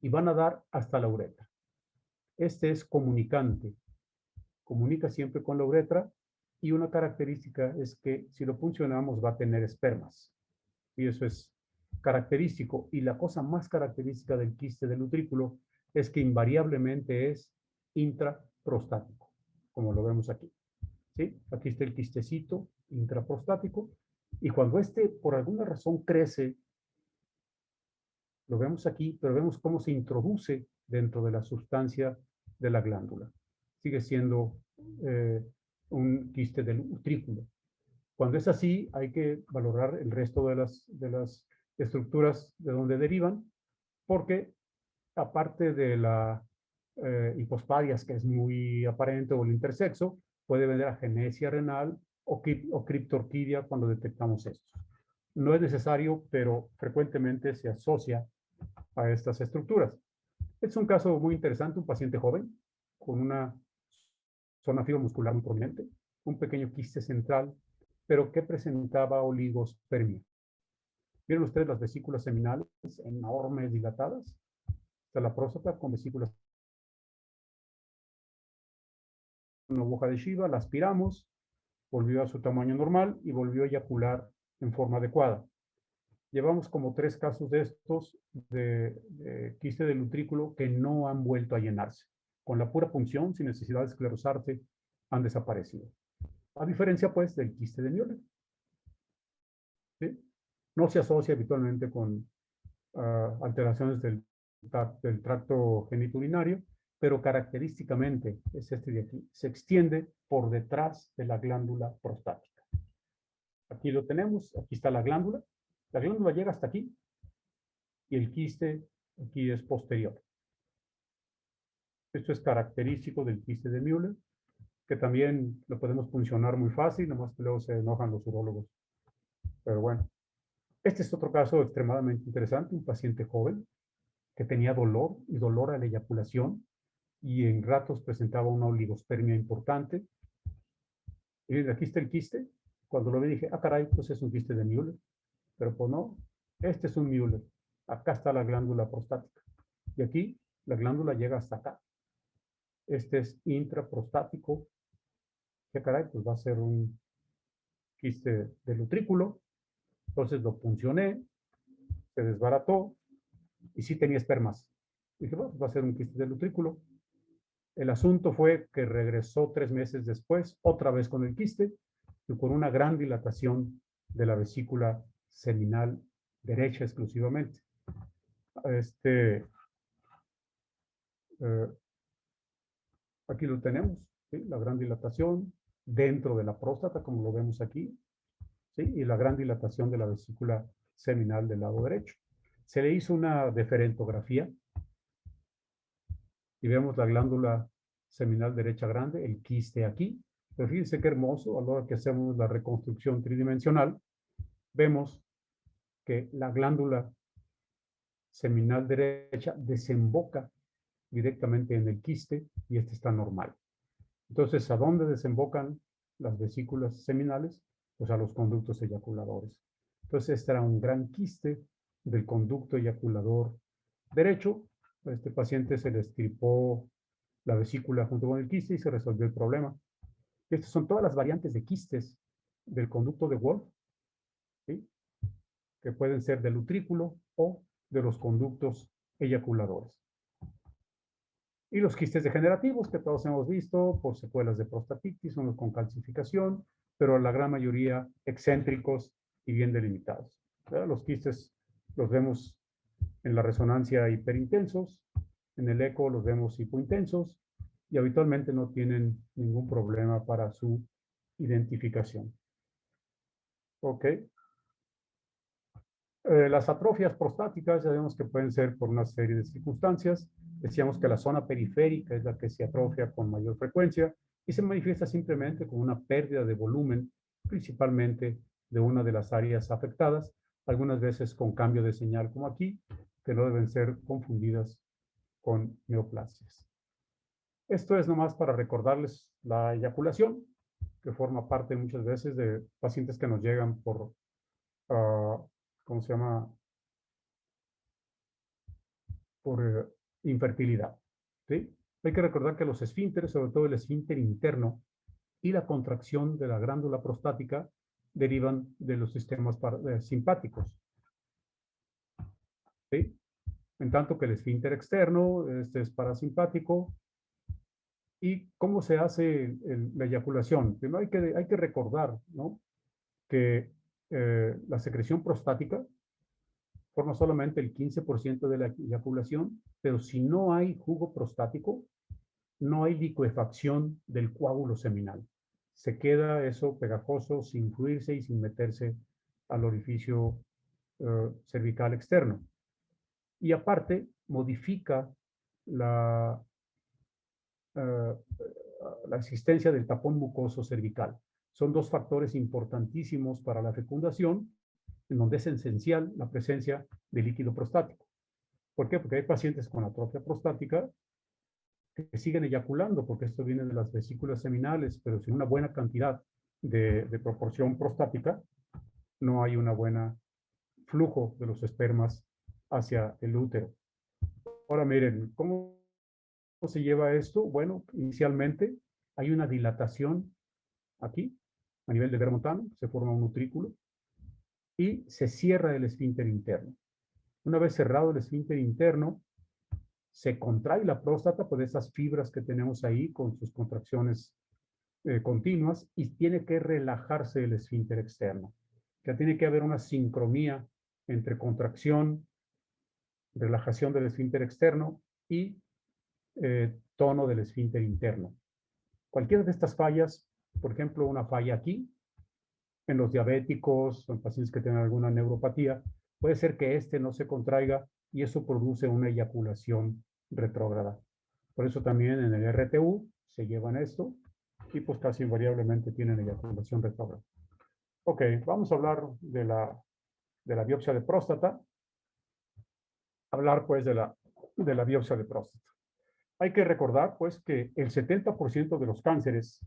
y van a dar hasta la uretra? Este es comunicante, comunica siempre con la uretra y una característica es que si lo puncionamos va a tener espermas y eso es característico. Y la cosa más característica del quiste del utrículo es que invariablemente es intraprostático, como lo vemos aquí. ¿Sí? Aquí está el quistecito intraprostático y cuando este por alguna razón crece, lo vemos aquí, pero vemos cómo se introduce dentro de la sustancia de la glándula. Sigue siendo un quiste del utrículo. Cuando es así, hay que valorar el resto de las estructuras de donde derivan, porque aparte de la hipospadias, que es muy aparente, o el intersexo, puede venir agenesia renal o criptorquidia cuando detectamos esto. No es necesario, pero frecuentemente se asocia a estas estructuras. Es un caso muy interesante, un paciente joven con una zona fibromuscular muy prominente, un pequeño quiste central, pero que presentaba oligospermia. ¿Vieron ustedes las vesículas seminales enormes, dilatadas? Está la próstata con vesículas, una hoja de Shiva, la aspiramos, volvió a su tamaño normal y volvió a eyacular en forma adecuada. Llevamos como 3 casos de estos de quiste del utrículo que no han vuelto a llenarse. Con la pura punción, sin necesidad de esclerosarse, han desaparecido. A diferencia, pues, del quiste de Müller. ¿Sí? No se asocia habitualmente con alteraciones del tracto genitourinario, pero característicamente es este de aquí. Se extiende por detrás de la glándula prostática. Aquí lo tenemos, aquí está la glándula. La glándula llega hasta aquí y el quiste aquí es posterior. Esto es característico del quiste de Müller, que también lo podemos funcionar muy fácil, nomás que luego se enojan los urólogos. Pero bueno, este es otro caso extremadamente interesante, un paciente joven que tenía dolor y dolor a la eyaculación y en ratos presentaba una oligospermia importante. Y aquí está el quiste. Cuando lo vi dije, ah, caray, pues es un quiste de Müller. Pero pues no, este es un Müller. Acá está la glándula prostática. Y aquí la glándula llega hasta acá. Este es intraprostático. ¿Qué caray? Pues va a ser un quiste del utrículo. Entonces lo puncioné, se desbarató y sí tenía espermas. Dije, bueno, pues va a ser un quiste del utrículo. El asunto fue que regresó 3 meses después, otra vez con el quiste y con una gran dilatación de la vesícula seminal derecha exclusivamente. Aquí lo tenemos, ¿sí? La gran dilatación dentro de la próstata, como lo vemos aquí, ¿sí? Y la gran dilatación de la vesícula seminal del lado derecho. Se le hizo una deferentografía y vemos la glándula seminal derecha grande, el quiste aquí. Pero fíjense qué hermoso, a la hora que hacemos la reconstrucción tridimensional, vemos que la glándula seminal derecha desemboca directamente en el quiste y este está normal. Entonces, ¿a dónde desembocan las vesículas seminales? Pues a los conductos eyaculadores. Entonces, este era un gran quiste del conducto eyaculador derecho. A este paciente se le estripó la vesícula junto con el quiste y se resolvió el problema. Estas son todas las variantes de quistes del conducto de Wolf, ¿sí? Que pueden ser del utrículo o de los conductos eyaculadores. Y los quistes degenerativos que todos hemos visto por secuelas de prostatitis, unos con calcificación, pero la gran mayoría excéntricos y bien delimitados. ¿Verdad? Los quistes los vemos en la resonancia hiperintensos, en el eco los vemos hipointensos y habitualmente no tienen ningún problema para su identificación. Ok. Las atrofias prostáticas ya vemos que pueden ser por una serie de circunstancias. Decíamos que la zona periférica es la que se atrofia con mayor frecuencia y se manifiesta simplemente con una pérdida de volumen, principalmente de una de las áreas afectadas, algunas veces con cambio de señal como aquí, que no deben ser confundidas con neoplasias. Esto es nomás para recordarles la eyaculación, que forma parte muchas veces de pacientes que nos llegan por ¿cómo se llama? Por infertilidad. ¿Sí? Hay que recordar que los esfínteres, sobre todo el esfínter interno y la contracción de la glándula prostática, derivan de los sistemas simpáticos. ¿Sí? En tanto que el esfínter externo, este es parasimpático. ¿Y cómo se hace la eyaculación? Primero hay que recordar, ¿no?, que la secreción prostática forma solamente el 15% de la eyaculación, pero si no hay jugo prostático, no hay licuefacción del coágulo seminal. Se queda eso pegajoso sin fluirse y sin meterse al orificio cervical externo. Y aparte, modifica la existencia del tapón mucoso cervical. Son 2 factores importantísimos para la fecundación, en donde es esencial la presencia de líquido prostático. ¿Por qué? Porque hay pacientes con atrofia prostática que siguen eyaculando, porque esto viene de las vesículas seminales, pero sin una buena cantidad de proporción prostática, no hay una buena flujo de los espermas hacia el útero. Ahora miren, ¿cómo se lleva esto? Bueno, inicialmente hay una dilatación aquí, a nivel del veromontano, se forma un utrículo y se cierra el esfínter interno. Una vez cerrado el esfínter interno, se contrae la próstata por esas fibras que tenemos ahí con sus contracciones continuas y tiene que relajarse el esfínter externo. Ya tiene que haber una sincronía entre contracción, relajación del esfínter externo y tono del esfínter interno. Cualquiera de estas fallas, por ejemplo, una falla aquí, en los diabéticos, en pacientes que tienen alguna neuropatía, puede ser que este no se contraiga y eso produce una eyaculación retrógrada. Por eso también en el RTU se llevan esto y pues casi invariablemente tienen eyaculación retrógrada. Ok, vamos a hablar de la biopsia de próstata. Hablar pues de la biopsia de próstata. Hay que recordar pues que el 70% de los cánceres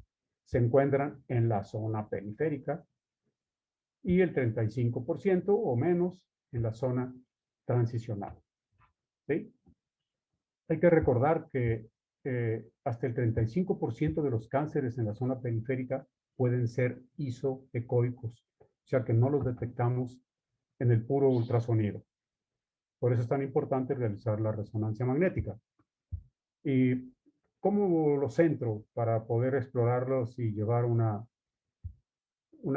se encuentran en la zona periférica y el 35% o menos en la zona transicional. ¿Sí? Hay que recordar que hasta el 35% de los cánceres en la zona periférica pueden ser isoecoicos, o sea que no los detectamos en el puro ultrasonido. Por eso es tan importante realizar la resonancia magnética. ¿Y cómo los centro para poder explorarlos y llevar una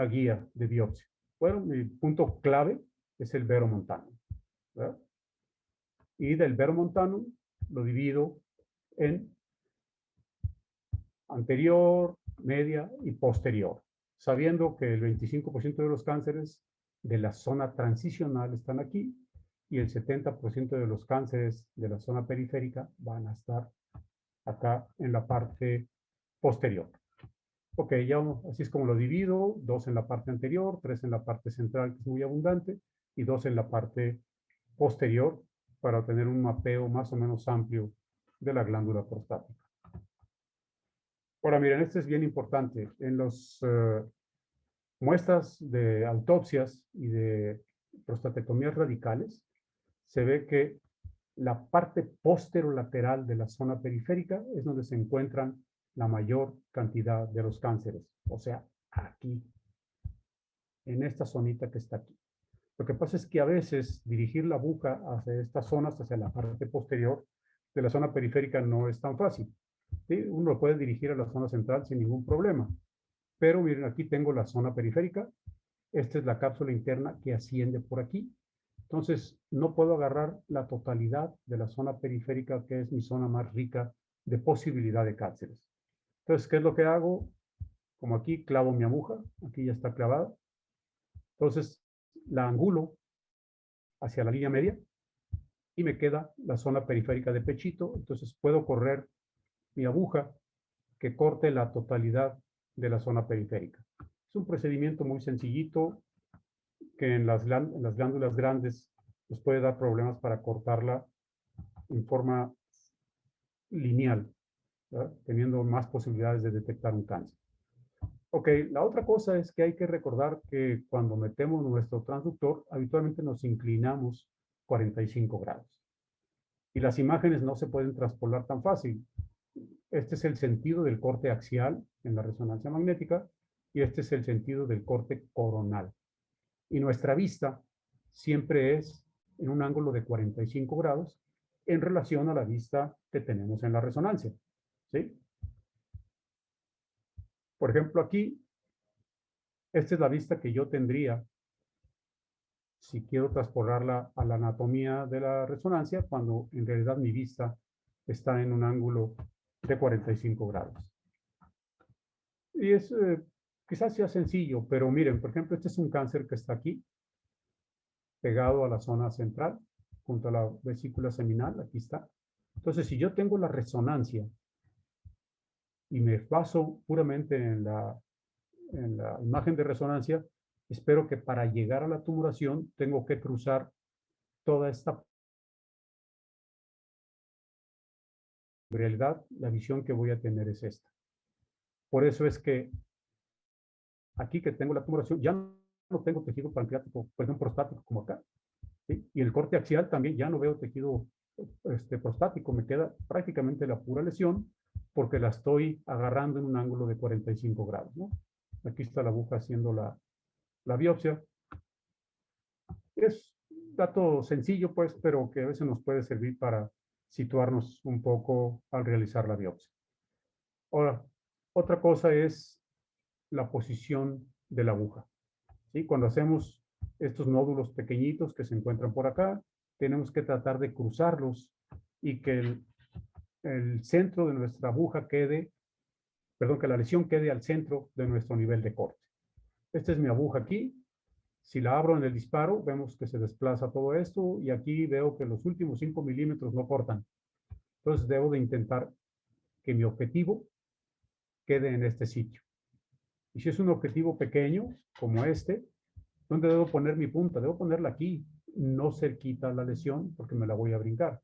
guía de biopsia? Bueno, mi punto clave es el veromontano, ¿verdad? Y del veromontano lo divido en anterior, media y posterior, sabiendo que el 25% de los cánceres de la zona transicional están aquí y el 70% de los cánceres de la zona periférica van a estar acá en la parte posterior. Ok, ya así es como lo divido, 2 en la parte anterior, 3 en la parte central, que es muy abundante, y 2 en la parte posterior, para obtener un mapeo más o menos amplio de la glándula prostática. Ahora miren, esto es bien importante. En las muestras de autopsias y de prostatectomías radicales, se ve que la parte posterolateral de la zona periférica es donde se encuentran la mayor cantidad de los cánceres, o sea, aquí, en esta zonita que está aquí. Lo que pasa es que a veces dirigir la aguja hacia estas zonas, hacia la parte posterior de la zona periférica, no es tan fácil. ¿Sí? Uno lo puede dirigir a la zona central sin ningún problema. Pero miren, aquí tengo la zona periférica. Esta es la cápsula interna que asciende por aquí. Entonces, no puedo agarrar la totalidad de la zona periférica, que es mi zona más rica de posibilidad de cánceres. Entonces, ¿qué es lo que hago? Como aquí clavo mi aguja, aquí ya está clavada. Entonces, la angulo hacia la línea media y me queda la zona periférica de pechito. Entonces, puedo correr mi aguja que corte la totalidad de la zona periférica. Es un procedimiento muy sencillito que en las glándulas grandes nos puede dar problemas para cortarla en forma lineal, ¿verdad? Teniendo más posibilidades de detectar un cáncer. Ok, la otra cosa es que hay que recordar que cuando metemos nuestro transductor, habitualmente nos inclinamos 45 grados. Y las imágenes no se pueden traspolar tan fácil. Este es el sentido del corte axial en la resonancia magnética y este es el sentido del corte coronal. Y nuestra vista siempre es en un ángulo de 45 grados en relación a la vista que tenemos en la resonancia. ¿Sí? Por ejemplo, aquí, esta es la vista que yo tendría si quiero transportarla a la anatomía de la resonancia, cuando en realidad mi vista está en un ángulo de 45 grados. Y es quizás sea sencillo, pero miren, por ejemplo, este es un cáncer que está aquí, pegado a la zona central, junto a la vesícula seminal, aquí está. Entonces, si yo tengo la resonancia y me baso puramente en la imagen de resonancia, espero que para llegar a la tumoración tengo que cruzar toda esta. En realidad, la visión que voy a tener es esta. Por eso es que aquí que tengo la tumoración, ya no tengo tejido pancreático, perdón, prostático como acá. ¿Sí? Y el corte axial también ya no veo tejido prostático, me queda prácticamente la pura lesión porque la estoy agarrando en un ángulo de 45 grados, ¿no? Aquí está la aguja haciendo la biopsia. Es un dato sencillo, pues, pero que a veces nos puede servir para situarnos un poco al realizar la biopsia. Ahora, otra cosa es la posición de la aguja, ¿sí? Cuando hacemos estos nódulos pequeñitos que se encuentran por acá, tenemos que tratar de cruzarlos y que el centro de nuestra aguja quede, perdón, que la lesión quede al centro de nuestro nivel de corte. Esta es mi aguja aquí. Si la abro en el disparo, vemos que se desplaza todo esto y aquí veo que los últimos 5 milímetros no cortan. Entonces debo de intentar que mi objetivo quede en este sitio. Y si es un objetivo pequeño, como este, ¿dónde debo poner mi punta? Debo ponerla aquí, no cerquita a la lesión, porque me la voy a brincar.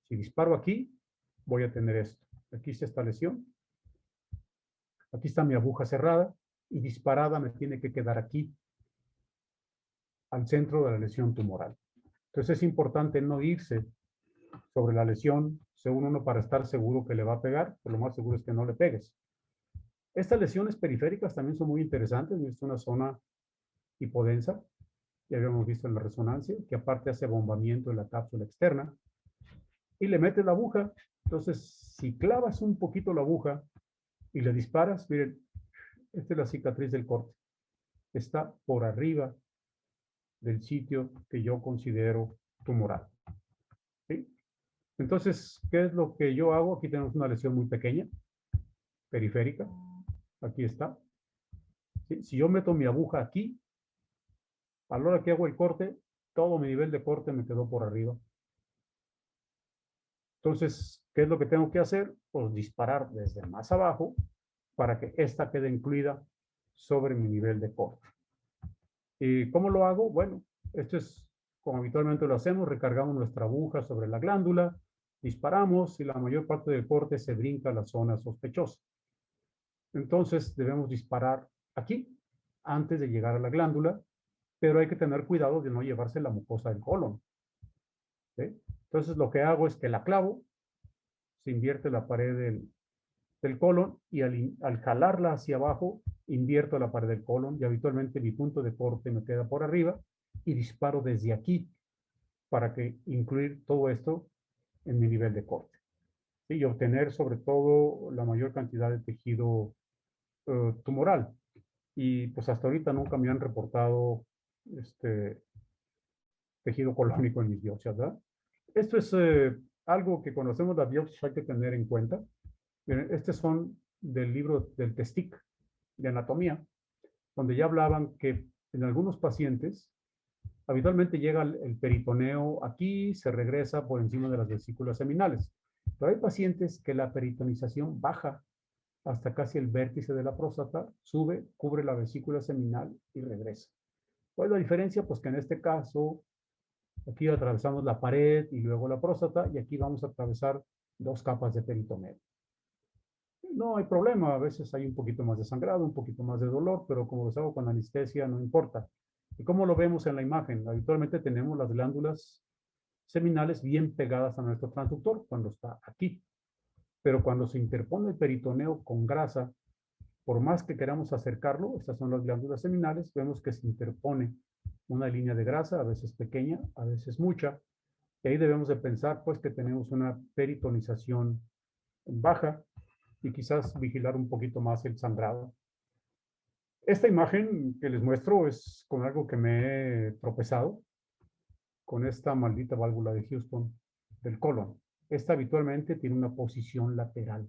Si disparo aquí, voy a tener esto. Aquí está esta lesión. Aquí está mi aguja cerrada y disparada me tiene que quedar aquí, al centro de la lesión tumoral. Entonces es importante no irse sobre la lesión, según uno, para estar seguro que le va a pegar, pero lo más seguro es que no le pegues. Estas lesiones periféricas también son muy interesantes. Es una zona hipodensa, ya habíamos visto en la resonancia, que aparte hace bombamiento en la cápsula externa, y le metes la aguja. Entonces, si clavas un poquito la aguja y le disparas, miren, esta es la cicatriz del corte. Está por arriba del sitio que yo considero tumoral. ¿Sí? Entonces, ¿qué es lo que yo hago? Aquí tenemos una lesión muy pequeña, periférica. Aquí está. ¿Sí? Si yo meto mi aguja aquí, a la hora que hago el corte, todo mi nivel de corte me quedó por arriba. Entonces, ¿qué es lo que tengo que hacer? Pues disparar desde más abajo para que esta quede incluida sobre mi nivel de corte. ¿Y cómo lo hago? Bueno, esto es como habitualmente lo hacemos, recargamos nuestra aguja sobre la glándula, disparamos y la mayor parte del corte se brinca a la zona sospechosa. Entonces debemos disparar aquí antes de llegar a la glándula, pero hay que tener cuidado de no llevarse la mucosa del colon. ¿Sí? Entonces lo que hago es que la clavo, se invierte la pared del colon y al jalarla hacia abajo, invierto la pared del colon y habitualmente mi punto de corte me queda por arriba y disparo desde aquí para que incluir todo esto en mi nivel de corte. ¿Sí? Y obtener sobre todo la mayor cantidad de tejido tumoral. Y pues hasta ahorita nunca me han reportado tejido colónico en mis biopsias, ¿verdad? Esto es algo que cuando hacemos las biopsias hay que tener en cuenta. Estos son del libro del TESTIC de anatomía, donde ya hablaban que en algunos pacientes habitualmente llega el peritoneo aquí, se regresa por encima de las vesículas seminales. Pero hay pacientes que la peritonización baja hasta casi el vértice de la próstata, sube, cubre la vesícula seminal y regresa. ¿Cuál es la diferencia? Pues que en este caso, aquí atravesamos la pared y luego la próstata, y aquí vamos a atravesar 2 capas de peritoneo. No hay problema, a veces hay un poquito más de sangrado, un poquito más de dolor, pero como los hago con anestesia, no importa. ¿Y cómo lo vemos en la imagen? Habitualmente tenemos las glándulas seminales bien pegadas a nuestro transductor cuando está aquí. Pero cuando se interpone el peritoneo con grasa, por más que queramos acercarlo, estas son las glándulas seminales, vemos que se interpone una línea de grasa, a veces pequeña, a veces mucha, y ahí debemos de pensar pues que tenemos una peritonización baja y quizás vigilar un poquito más el sangrado. Esta imagen que les muestro es con algo que me he tropezado, con esta maldita válvula de Houston del colon. Esta habitualmente tiene una posición lateral.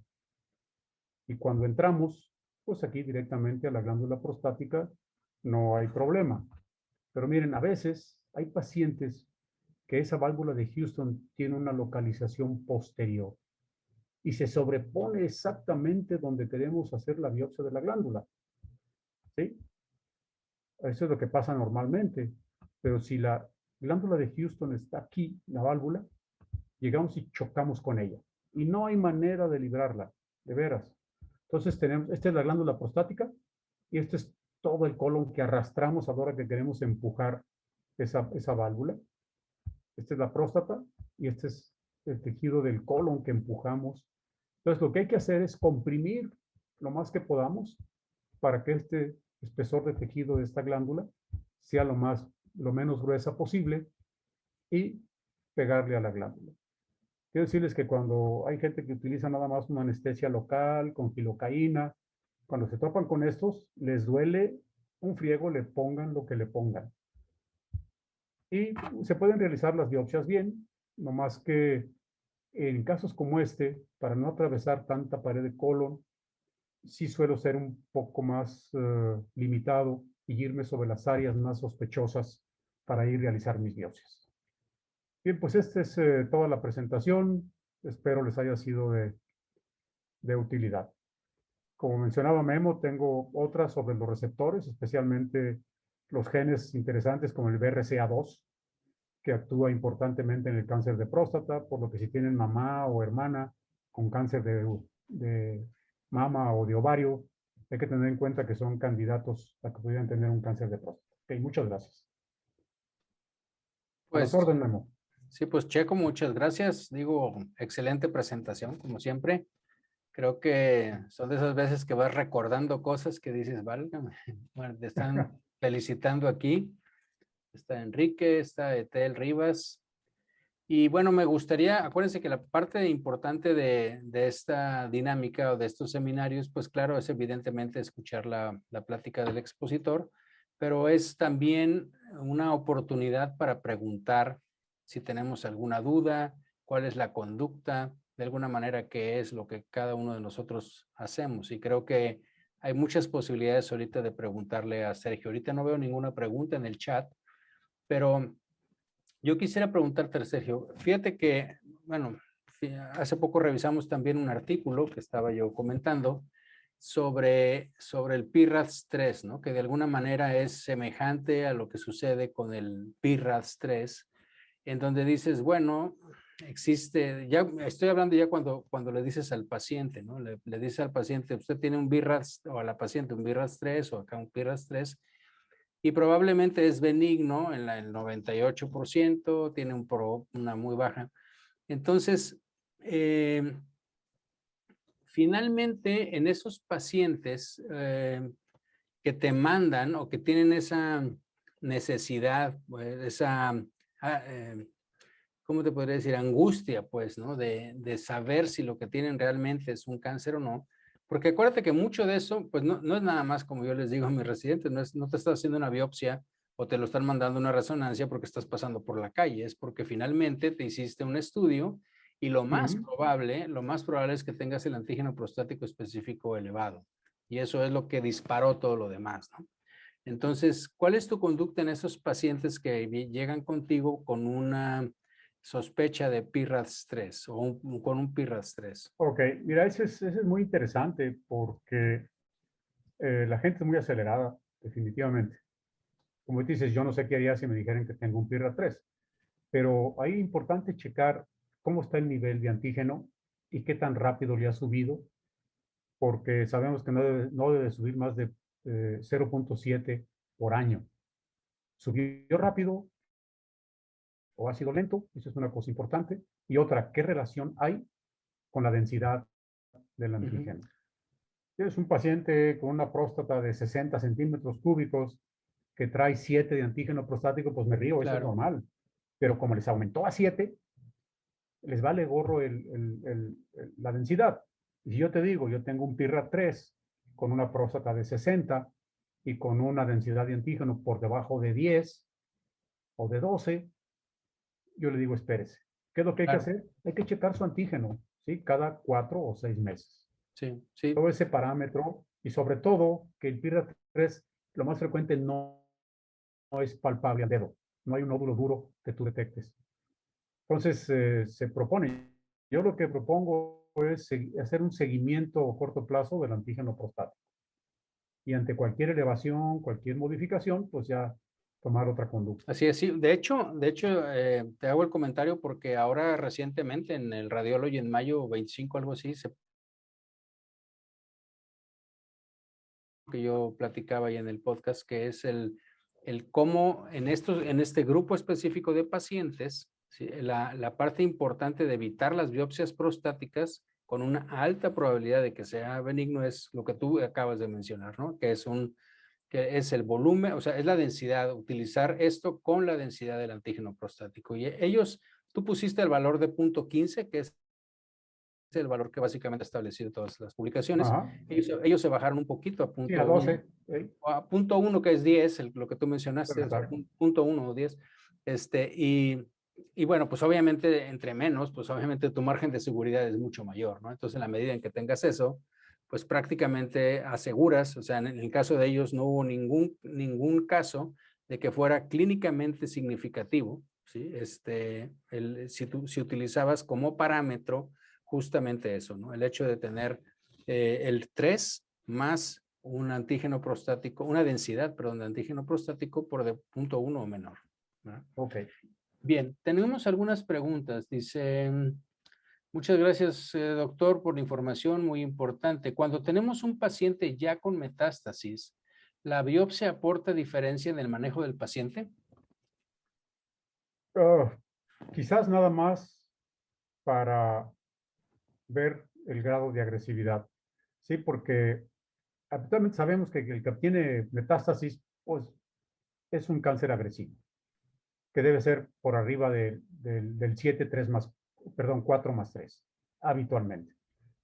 Y cuando entramos, pues aquí directamente a la glándula prostática, no hay problema. Pero miren, a veces hay pacientes que esa válvula de Houston tiene una localización posterior y se sobrepone exactamente donde queremos hacer la biopsia de la glándula. ¿Sí? Eso es lo que pasa normalmente. Pero si la glándula de Houston está aquí, la válvula, llegamos y chocamos con ella. Y no hay manera de librarla, de veras. Entonces tenemos, esta es la glándula prostática y este es todo el colon que arrastramos a la hora que queremos empujar esa válvula. Esta es la próstata y esta es el tejido del colon que empujamos. Entonces, lo que hay que hacer es comprimir lo más que podamos para que este espesor de tejido de esta glándula sea lo menos gruesa posible y pegarle a la glándula. Quiero decirles que cuando hay gente que utiliza nada más una anestesia local con xilocaína, cuando se topan con estos, les duele un friego, le pongan lo que le pongan. Y se pueden realizar las biopsias bien, no más que en casos como este, para no atravesar tanta pared de colon, sí suelo ser un poco más limitado y irme sobre las áreas más sospechosas para ir a realizar mis biopsias. Bien, pues esta es toda la presentación. Espero les haya sido de utilidad. Como mencionaba Memo, tengo otras sobre los receptores, especialmente los genes interesantes como el BRCA2, que actúa importantemente en el cáncer de próstata, por lo que si tienen mamá o hermana con cáncer de mama o de ovario, hay que tener en cuenta que son candidatos a que pudieran tener un cáncer de próstata. Ok, muchas gracias. A las Pues órdenes, Memo. sí, pues Checo, muchas gracias. Digo, excelente presentación, como siempre. Creo que son de esas veces que vas recordando cosas que dices, válgame. Bueno, te están felicitando aquí. Está Enrique, está Etel Rivas. Y bueno, me gustaría, acuérdense que la parte importante de esta dinámica o de estos seminarios, pues claro, es evidentemente escuchar la plática del expositor, pero es también una oportunidad para preguntar si tenemos alguna duda, cuál es la conducta, de alguna manera, qué es lo que cada uno de nosotros hacemos. Y creo que hay muchas posibilidades ahorita de preguntarle a Sergio. Ahorita no veo ninguna pregunta en el chat, pero yo quisiera preguntarte, Sergio, fíjate que, bueno, hace poco revisamos también un artículo que estaba yo comentando sobre el PIRADS3, ¿no? Que de alguna manera es semejante a lo que sucede con el PIRADS3, en donde dices, bueno, existe, ya estoy hablando ya cuando le dices al paciente, ¿no? Le dices al paciente, usted tiene un PIRADS, o a la paciente un PIRADS3 o acá un PIRADS3, y probablemente es benigno en el 98%, tiene una muy baja. Entonces, finalmente, en esos pacientes que te mandan o que tienen esa necesidad, esa, ¿cómo te podría decir? Angustia, pues, ¿no? De saber si lo que tienen realmente es un cáncer o no. Porque acuérdate que mucho de eso, pues no es nada más como yo les digo a mis residentes, no te estás haciendo una biopsia o te lo están mandando una resonancia porque estás pasando por la calle, es porque finalmente te hiciste un estudio y lo más probable es que tengas el antígeno prostático específico elevado. Y eso es lo que disparó todo lo demás, ¿no? Entonces, ¿cuál es tu conducta en esos pacientes que llegan contigo con una sospecha de PIRADS3 o con un PIRADS3? Ok, mira, ese es muy interesante porque la gente es muy acelerada, definitivamente. Como dices, yo no sé qué haría si me dijeran que tengo un PIRA3, pero ahí es importante checar cómo está el nivel de antígeno y qué tan rápido le ha subido, porque sabemos que no debe subir más de 0.7 por año. Subió rápido o ha sido lento, eso es una cosa importante. Y otra, ¿qué relación hay con la densidad del antígeno? Si es un paciente con una próstata de 60 centímetros cúbicos que trae 7 de antígeno prostático, pues me río, eso es Claro. normal. Pero como les aumentó a 7, les vale gorro la densidad. Y si yo te digo, yo tengo un PIRA3 con una próstata de 60 y con una densidad de antígeno por debajo de 10 o de 12, yo le digo, espérese. ¿Qué es lo que hay que Claro, hacer? Hay que checar su antígeno, ¿sí? Cada 4 o 6 meses. sí, sí. Todo ese parámetro y sobre todo que el PIRA3 lo más frecuente no es palpable al dedo. No hay un nódulo duro que tú detectes. Entonces, se propone. Yo lo que propongo es hacer un seguimiento a corto plazo del antígeno prostático. Y ante cualquier elevación, cualquier modificación, pues ya tomar otra conducta. Así es, sí. De hecho, te hago el comentario porque ahora recientemente en el Radiology en mayo 25, algo así, que yo platicaba ahí en el podcast, que es el cómo en este grupo específico de pacientes ¿sí? La parte importante de evitar las biopsias prostáticas con una alta probabilidad de que sea benigno es lo que tú acabas de mencionar, ¿no? Que es el volumen, o sea, es la densidad, utilizar esto con la densidad del antígeno prostático. Y tú pusiste el valor de 0.15, que es el valor que básicamente ha establecido todas las publicaciones. Ajá. Ellos se bajaron un poquito a Sí, a 0.1, 12. ¿Eh? a 0.1 que es 10, lo que tú Bueno, mencionaste, o sea, exacto. 0.1 o 10. Y bueno, pues obviamente entre menos, pues obviamente tu margen de seguridad es mucho mayor, ¿no? Entonces, en la medida en que tengas eso, pues prácticamente aseguras, o sea, en el caso de ellos no hubo ningún caso de que fuera clínicamente significativo, ¿sí? Si utilizabas como parámetro justamente eso, ¿no? El hecho de tener el 3 más un antígeno prostático, una densidad, perdón, de antígeno prostático por de 0.1 o menor, ¿verdad? Ok. Bien, tenemos algunas preguntas. Dice, muchas gracias, doctor, por la información muy importante. Cuando tenemos un paciente ya con metástasis, ¿la biopsia aporta diferencia en el manejo del paciente? Ah, quizás nada más para ver el grado de agresividad. Sí, porque actualmente sabemos que el que tiene metástasis, pues es un cáncer agresivo, que debe ser por arriba del 7, 3 más, perdón, 4 más 3, habitualmente.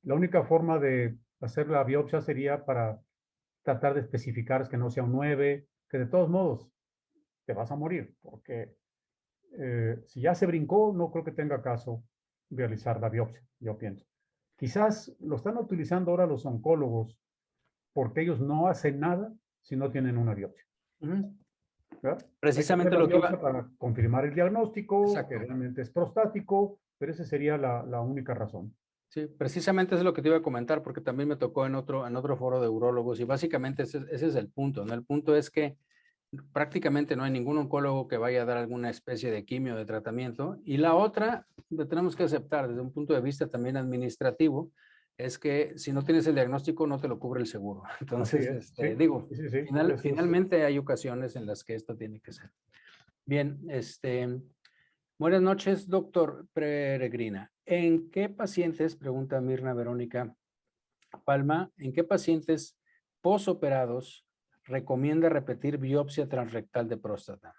La única forma de hacer la biopsia sería para tratar de especificar que no sea un 9, que de todos modos te vas a morir, porque si ya se brincó, no creo que tenga caso realizar la biopsia, yo pienso. Quizás lo están utilizando ahora los oncólogos porque ellos no hacen nada si no tienen una biopsia. ¿Verdad? Hay que hacer Precisamente la lo que biopsia iba, para confirmar el diagnóstico, que exacto. realmente es prostático, pero esa sería la única razón. Sí, precisamente es lo que te iba a comentar, porque también me tocó en otro foro de urólogos y básicamente ese es el punto, ¿no? El punto es que prácticamente no hay ningún oncólogo que vaya a dar alguna especie de quimio de tratamiento. Y la otra, lo tenemos que aceptar desde un punto de vista también administrativo, es que si no tienes el diagnóstico no te lo cubre el seguro. Así Entonces, es, sí, digo, sí, sí, eso es. finalmente hay ocasiones en las que esto tiene que ser. Bien, buenas noches, doctor Peregrina. ¿En qué pacientes, pregunta Mirna Verónica Palma, en qué pacientes posoperados recomienda repetir biopsia transrectal de próstata?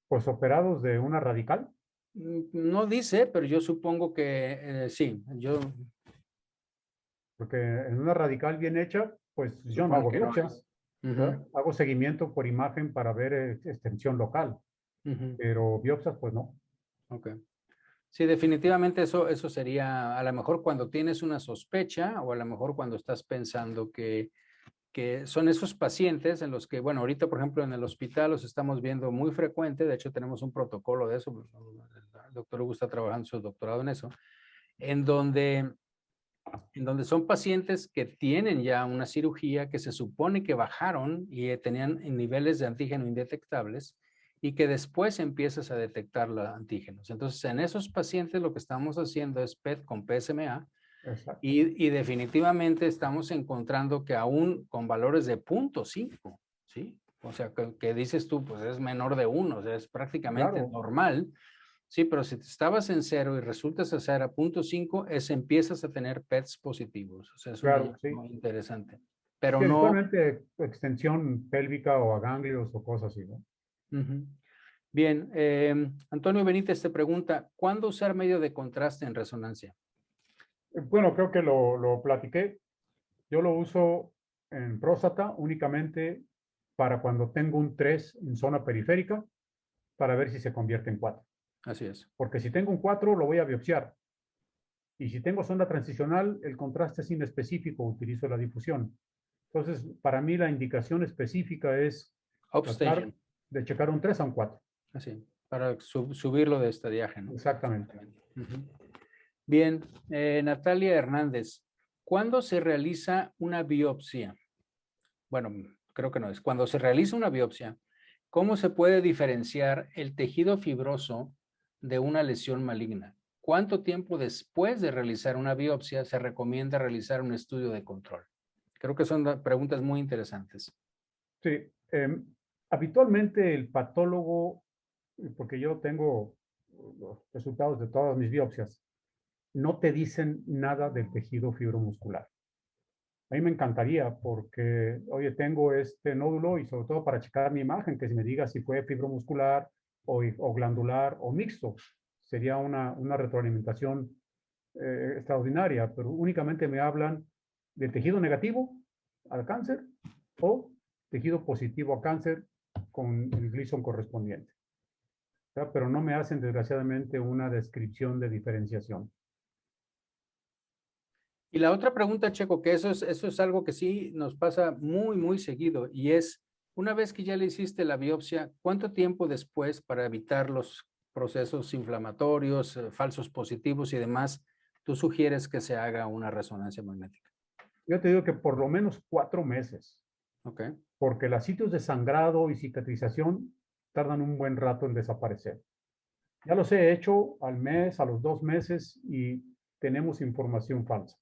Pues operados de una radical, No dice, pero yo supongo que sí, yo porque en una radical bien hecha, pues yo no supongo hago que no biopsia, es. Ujú, ¿verdad? Hago seguimiento por imagen para ver extensión local, ujú, pero biopsias, pues no. ok. Sí, definitivamente eso sería a lo mejor cuando tienes una sospecha o a lo mejor cuando estás pensando que son esos pacientes en los que, bueno, ahorita por ejemplo en el hospital los estamos viendo muy frecuente, de hecho tenemos un protocolo de eso, el doctor Hugo está trabajando su doctorado en eso, en donde son pacientes que tienen ya una cirugía que se supone que bajaron y tenían niveles de antígeno indetectables y que después empiezas a detectar los antígenos. Entonces, en esos pacientes lo que estamos haciendo es PET con PSMA Exacto. y definitivamente estamos encontrando que aún con valores de 0.5, ¿sí? O sea, que dices tú, pues es menor de 1, o sea, es prácticamente Claro, normal. Sí, pero si estabas en 0 y resultas hacer a 0.5, empiezas a tener PETs positivos. O sea, es un claro, sí. hallazgo interesante. Pero Sí, no. habitualmente extensión pélvica o a ganglios o cosas así, ¿no? Ujú. Bien, Antonio Benítez te pregunta, ¿cuándo usar medio de contraste en resonancia? Bueno, creo que lo platiqué. Yo lo uso en próstata únicamente para cuando tengo un 3 en zona periférica para ver si se convierte en 4. Así es. Porque si tengo un 4 lo voy a biopsiar. Y si tengo zona transicional, el contraste es inespecífico, utilizo la difusión. Entonces, para mí la indicación específica es tratar Upstaging, de checar un 3 a un 4. así, para subirlo de estadiaje, ¿no? Exactamente. Exactamente. Ujú. Bien, Natalia Hernández, ¿cuándo se realiza una biopsia? Bueno, creo que no es. Cuando se realiza una biopsia, ¿cómo se puede diferenciar el tejido fibroso de una lesión maligna? ¿Cuánto tiempo después de realizar una biopsia se recomienda realizar un estudio de control? Creo que son preguntas muy interesantes. Sí, habitualmente el patólogo, porque yo tengo los resultados de todas mis biopsias, no te dicen nada del tejido fibromuscular. A mí me encantaría porque, oye, tengo este nódulo y sobre todo para checar mi imagen, que si me diga si fue fibromuscular o glandular o mixto, sería una retroalimentación extraordinaria, pero únicamente me hablan de tejido negativo al cáncer o tejido positivo a cáncer con el Gleason correspondiente. ¿Verdad? Pero no me hacen, desgraciadamente, una descripción de diferenciación. Y la otra pregunta, Checo, que eso es algo que sí nos pasa muy, muy seguido, y es, una vez que ya le hiciste la biopsia, ¿cuánto tiempo después, para evitar los procesos inflamatorios, falsos positivos y demás, tú sugieres que se haga una resonancia magnética? Yo te digo que por lo menos 4 meses, Ok. porque los sitios de sangrado y cicatrización tardan un buen rato en desaparecer. Ya los he hecho al mes, a los 2 meses y tenemos información falsa.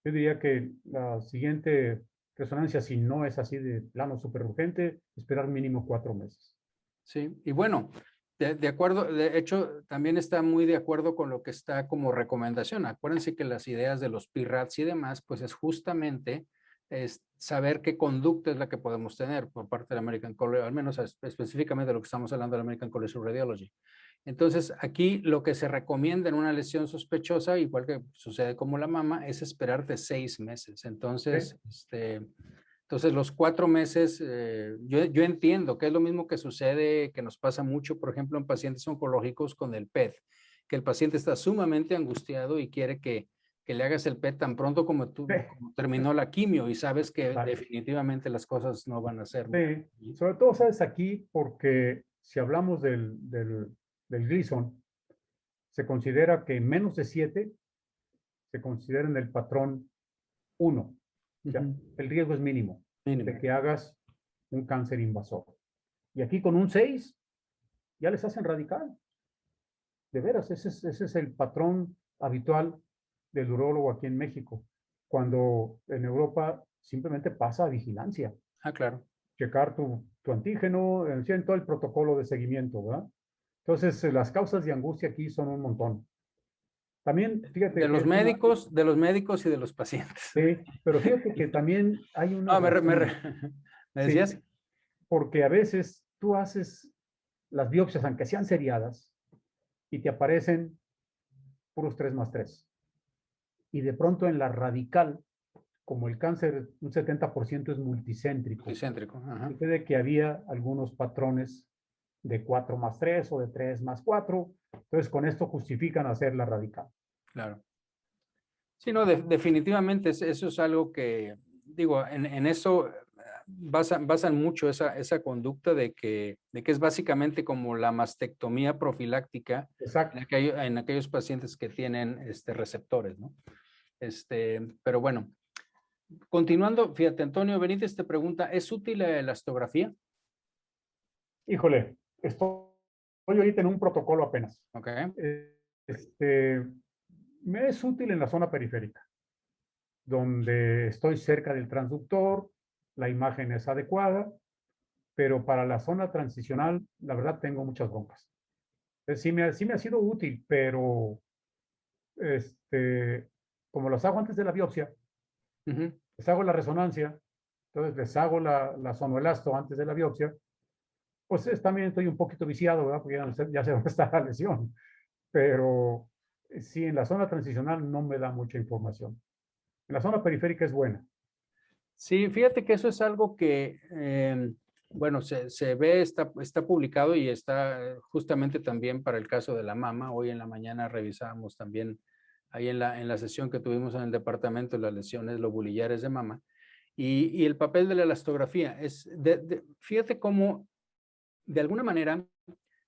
Yo diría que la siguiente resonancia, si no es así de plano súper urgente, esperar mínimo 4 meses. Sí, y bueno, de acuerdo, de hecho, también está muy de acuerdo con lo que está como recomendación. Acuérdense que las ideas de los PIRATS y demás, pues es justamente saber qué conducta es la que podemos tener por parte del American College, al menos específicamente de lo que estamos hablando del American College of Radiology. Entonces, aquí lo que se recomienda en una lesión sospechosa, igual que sucede como la mama, es esperar de 6 meses. Entonces, entonces, los 4 meses, yo entiendo que es lo mismo que sucede, que nos pasa mucho, por ejemplo, en pacientes oncológicos con el PET, que el paciente está sumamente angustiado y quiere que le hagas el PET tan pronto como como terminó la quimio y sabes que definitivamente las cosas no van a ser. Sí, sobre todo, sabes, aquí, porque si hablamos del Gleason, se considera que menos de 7 se considera en el patrón 1. ¿Ya? El riesgo es mínimo de que hagas un cáncer invasor. Y aquí con un 6 ya les hacen radical. De veras, ese es el patrón habitual del urólogo aquí en México. Cuando en Europa simplemente pasa a vigilancia. Ah, claro. Checar tu antígeno, en todo el protocolo de seguimiento, ¿verdad? Entonces, las causas de angustia aquí son un montón. También, fíjate De que los es una... médicos, de los médicos y de los pacientes. Sí, pero fíjate que también hay una No, razón. ¿me Sí, decías? porque a veces tú haces las biopsias, aunque sean seriadas, y te aparecen puros 3+3. Y de pronto en la radical, como el cáncer, un 70% es multicéntrico, Multicéntrico, ajá. sucede que había algunos patrones de 4+3 o de 3+4. Entonces, con esto justifican hacer la radical. Claro. Sí, no, definitivamente eso es algo que, digo, en eso basan mucho esa conducta de que es básicamente como la mastectomía profiláctica Exacto. en aquellos pacientes que tienen receptores, ¿no? Pero bueno, continuando, fíjate, Antonio Benítez te pregunta, ¿es útil la elastografía? Híjole, estoy ahorita en un protocolo apenas. Ok. Me es útil en la zona periférica, donde estoy cerca del transductor, la imagen es adecuada, pero para la zona transicional, la verdad, tengo muchas broncas. Entonces, sí me ha sido útil, pero como las hago antes de la biopsia, les hago la resonancia, entonces les hago la sonoelasto antes de la biopsia, pues también estoy un poquito viciado, ¿verdad? Porque ya sé dónde está la lesión, pero sí, en la zona transicional no me da mucha información. En la zona periférica es buena. Sí, fíjate que eso es algo que, bueno, se ve, está publicado y está justamente también para el caso de la mama. Hoy en la mañana revisábamos también ahí en la sesión que tuvimos en el departamento las lesiones lobulillares de mama y el papel de la elastografía. Fíjate cómo, de alguna manera,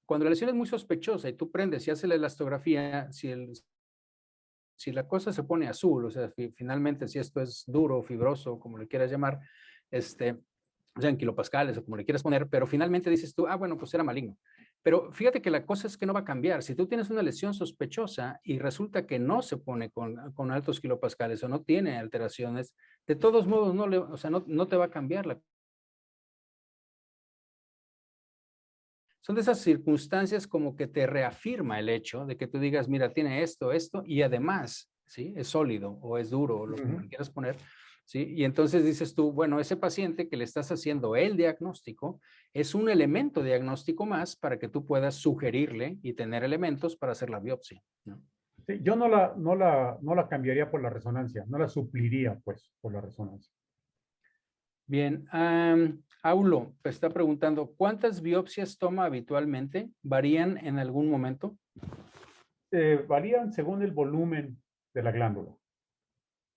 cuando la lesión es muy sospechosa y tú prendes y haces la elastografía, si la cosa se pone azul, o sea, finalmente si esto es duro, fibroso, como le quieras llamar, o sea, en kilopascales o como le quieras poner, pero finalmente dices tú, ah, bueno, pues era maligno. Pero fíjate que la cosa es que no va a cambiar. Si tú tienes una lesión sospechosa y resulta que no se pone con altos kilopascales o no tiene alteraciones, de todos modos o sea, no te va a cambiar son de esas circunstancias como que te reafirma el hecho de que tú digas, mira, tiene esto, esto, y además, ¿sí? Es sólido o es duro, o lo que quieras poner, ¿sí? Y entonces dices tú, bueno, ese paciente que le estás haciendo el diagnóstico es un elemento diagnóstico más para que tú puedas sugerirle y tener elementos para hacer la biopsia, ¿no? Sí, yo no la cambiaría por la resonancia, no la supliría, pues, por la resonancia. Bien, Aulo está preguntando, ¿cuántas biopsias toma habitualmente? ¿Varían en algún momento? Varían según el volumen de la glándula.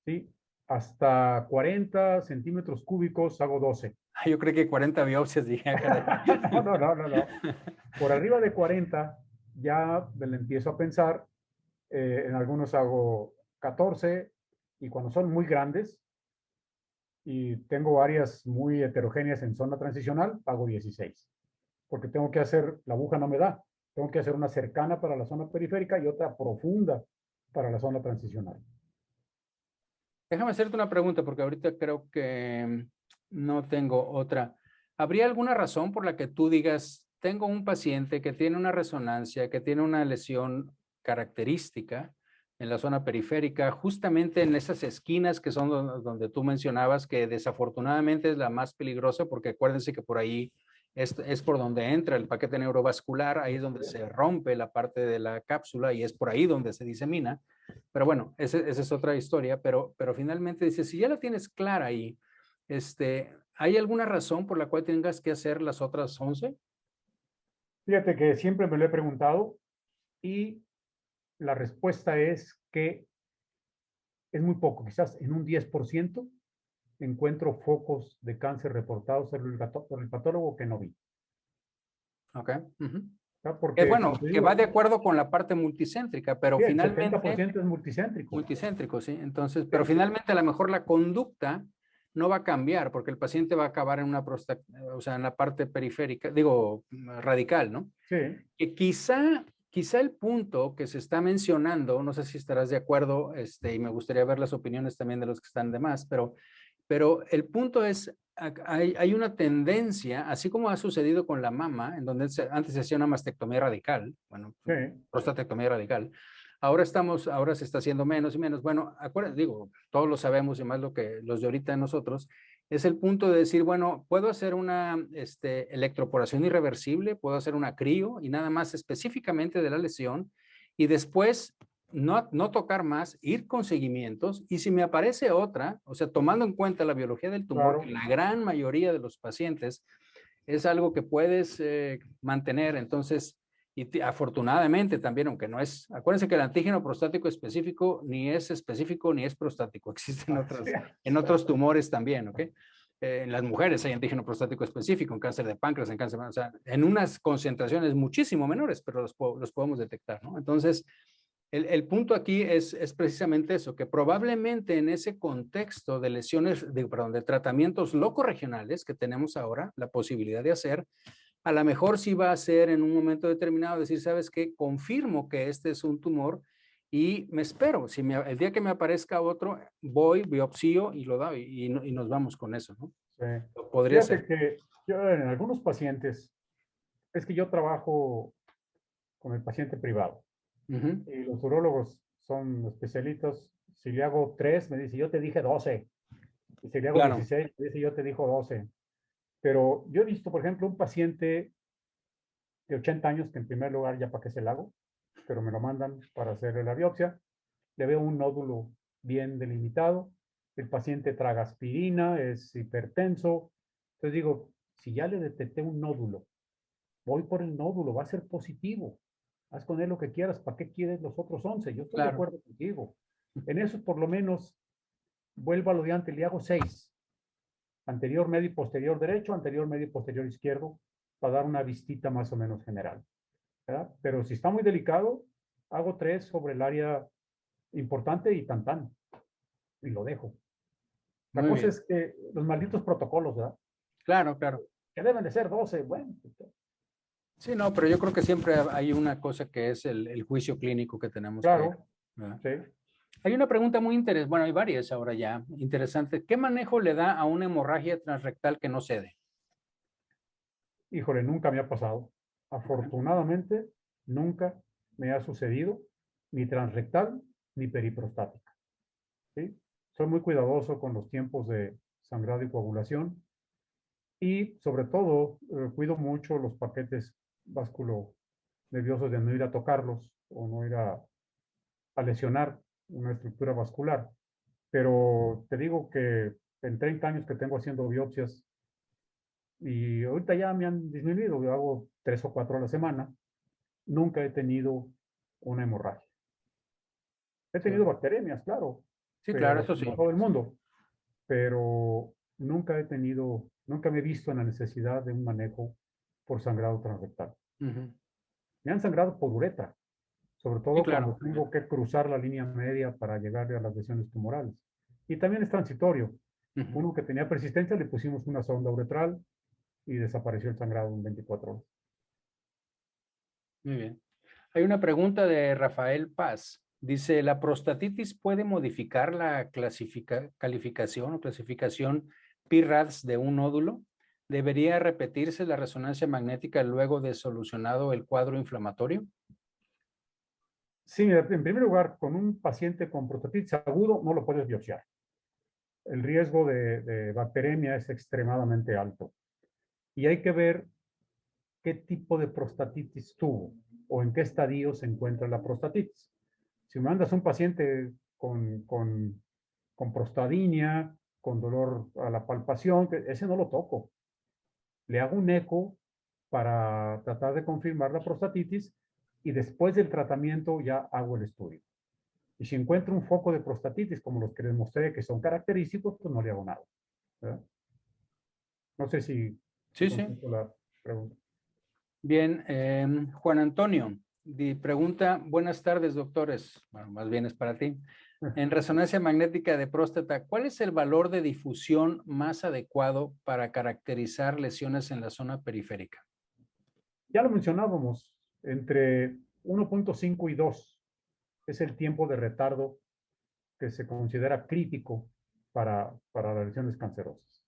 ¿Sí? Hasta 40 centímetros cúbicos hago 12. Yo creo que 40 biopsias, dije, caray. No. Por arriba de 40 ya me le empiezo a pensar. En algunos hago 14 y cuando son muy grandes y tengo áreas muy heterogéneas en zona transicional, hago 16. Porque tengo que hacer, la aguja no me da, tengo que hacer una cercana para la zona periférica y otra profunda para la zona transicional. Déjame hacerte una pregunta porque ahorita creo que no tengo otra. ¿Habría alguna razón por la que tú digas, tengo un paciente que tiene una resonancia, que tiene una lesión característica en la zona periférica, justamente en esas esquinas que son donde tú mencionabas que desafortunadamente es la más peligrosa porque acuérdense que por ahí es por donde entra el paquete neurovascular, ahí es donde se rompe la parte de la cápsula y es por ahí donde se disemina? Pero bueno, esa es otra historia, pero finalmente dice, si ya la tienes clara ahí, ¿hay alguna razón por la cual tengas que hacer las otras 11? Fíjate que siempre me lo he preguntado y la respuesta es que es muy poco, quizás en un 10% encuentro focos de cáncer reportados por el patólogo que no vi. Ok. Porque, Bueno, como te que va digo, de acuerdo con la parte multicéntrica, pero sí, el finalmente, 70% es multicéntrico. multicéntrico, sí. Entonces, pero Sí, finalmente a lo mejor la conducta no va a cambiar porque el paciente va a acabar en una próstata, o sea, en la parte periférica, digo, radical, ¿no? sí, Que quizá el punto que se está mencionando, no sé si estarás de acuerdo, y me gustaría ver las opiniones también de los que están de más, pero el punto es, hay una tendencia, así como ha sucedido con la mama, en donde antes se hacía una mastectomía radical, bueno, sí. prostatectomía radical, ahora se está haciendo menos y menos. Bueno, acuérdense, digo, todos lo sabemos y más lo que los de ahorita nosotros, es el punto de decir, bueno, puedo hacer una electroporación irreversible, puedo hacer una crio y nada más específicamente de la lesión y después no tocar más, ir con seguimientos y si me aparece otra, o sea, tomando en cuenta la biología del tumor, que Claro. la gran mayoría de los pacientes es algo que puedes mantener, entonces, y afortunadamente también, aunque no es, acuérdense que el antígeno prostático específico ni es específico ni es prostático, existen Así en es. otros tumores también, ¿ok? En las mujeres hay antígeno prostático específico, en cáncer de páncreas, en cáncer, o sea, en unas concentraciones muchísimo menores, pero los podemos detectar, ¿no? Entonces, el punto aquí es precisamente eso, que probablemente en ese contexto de lesiones, perdón, de tratamientos locorregionales que tenemos ahora, la posibilidad de hacer, a lo mejor sí va a ser en un momento determinado decir, ¿sabes qué? Confirmo que este es un tumor y me espero. Si el día que me aparezca otro, voy, biopsio y lo doy y nos vamos con eso, ¿no? Sí. Podría Fíjate ser. que yo en algunos pacientes, es que yo trabajo con el paciente privado Ujú. y los urólogos son especialistas. Si le hago 3, me dice, yo te dije 12. Y si le hago Claro, 16, me dice, yo te dijo 12. Pero yo he visto, por ejemplo, un paciente de 80 años que en primer lugar ya para qué se lo hago, pero me lo mandan para hacerle la biopsia. Le veo un nódulo bien delimitado. El paciente traga aspirina, es hipertenso. Entonces digo, si ya le detecté un nódulo, voy por el nódulo, va a ser positivo. Haz con él lo que quieras, ¿para qué quieres los otros 11? Yo estoy de claro. acuerdo contigo. En eso por lo menos vuelvo a lo de antes, le hago 6. Anterior, medio y posterior derecho, anterior, medio y posterior izquierdo, para dar una vistita más o menos general, ¿verdad? Pero si está muy delicado, hago 3 sobre el área importante y tan, y lo dejo. La Muy cosa bien. es que los malditos protocolos, ¿verdad? Claro, claro. Que deben de ser 12, bueno. Sí, no, pero yo creo que siempre hay una cosa que es el juicio clínico que tenemos que, Claro, ¿verdad? sí. Hay una pregunta muy interesante, bueno, hay varias ahora ya, interesante. ¿Qué manejo le da a una hemorragia transrectal que no cede? Híjole, nunca me ha pasado. Afortunadamente, nunca me ha sucedido ni transrectal ni periprostática. ¿Sí? Soy muy cuidadoso con los tiempos de sangrado y coagulación y sobre todo cuido mucho los paquetes vasculonerviosos de no ir a tocarlos o no ir a lesionar una estructura vascular. Pero te digo que en 30 años que tengo haciendo biopsias y ahorita ya me han disminuido, yo hago 3 o 4 a la semana, nunca he tenido una hemorragia. He Sí, tenido bacteremias, claro, sí, claro, pero eso sí. como todo el mundo, pero nunca me he visto en la necesidad de un manejo por sangrado transrectal. Ujú. Me han sangrado por uretra, sobre Sí, todo cuando claro. tengo que cruzar la línea media para llegar a las lesiones tumorales. Y también es transitorio. Ujú. Uno que tenía persistencia le pusimos una sonda uretral y desapareció el sangrado en 24 horas. Muy bien. Hay una pregunta de Rafael Paz. Dice, ¿la prostatitis puede modificar la calificación o clasificación PIRADS de un nódulo? ¿Debería repetirse la resonancia magnética luego de solucionado el cuadro inflamatorio? Sí, en primer lugar, con un paciente con prostatitis agudo no lo puedes biopsiar. El riesgo de bacteremia es extremadamente alto. Y hay que ver qué tipo de prostatitis tuvo o en qué estadio se encuentra la prostatitis. Si me mandas un paciente con prostadinia, con dolor a la palpación, ese no lo toco. Le hago un eco para tratar de confirmar la prostatitis y después del tratamiento ya hago el estudio. Y si encuentro un foco de prostatitis, como los que les mostré, que son característicos, pues no le hago nada. ¿Verdad? No sé si Sí, sí. contesto la pregunta. Bien, Juan Antonio pregunta, buenas tardes, doctores. Bueno, más bien es para ti. En resonancia magnética de próstata, ¿cuál es el valor de difusión más adecuado para caracterizar lesiones en la zona periférica? Ya lo mencionábamos, entre 1.5 y 2 es el tiempo de retardo que se considera crítico para las lesiones cancerosas.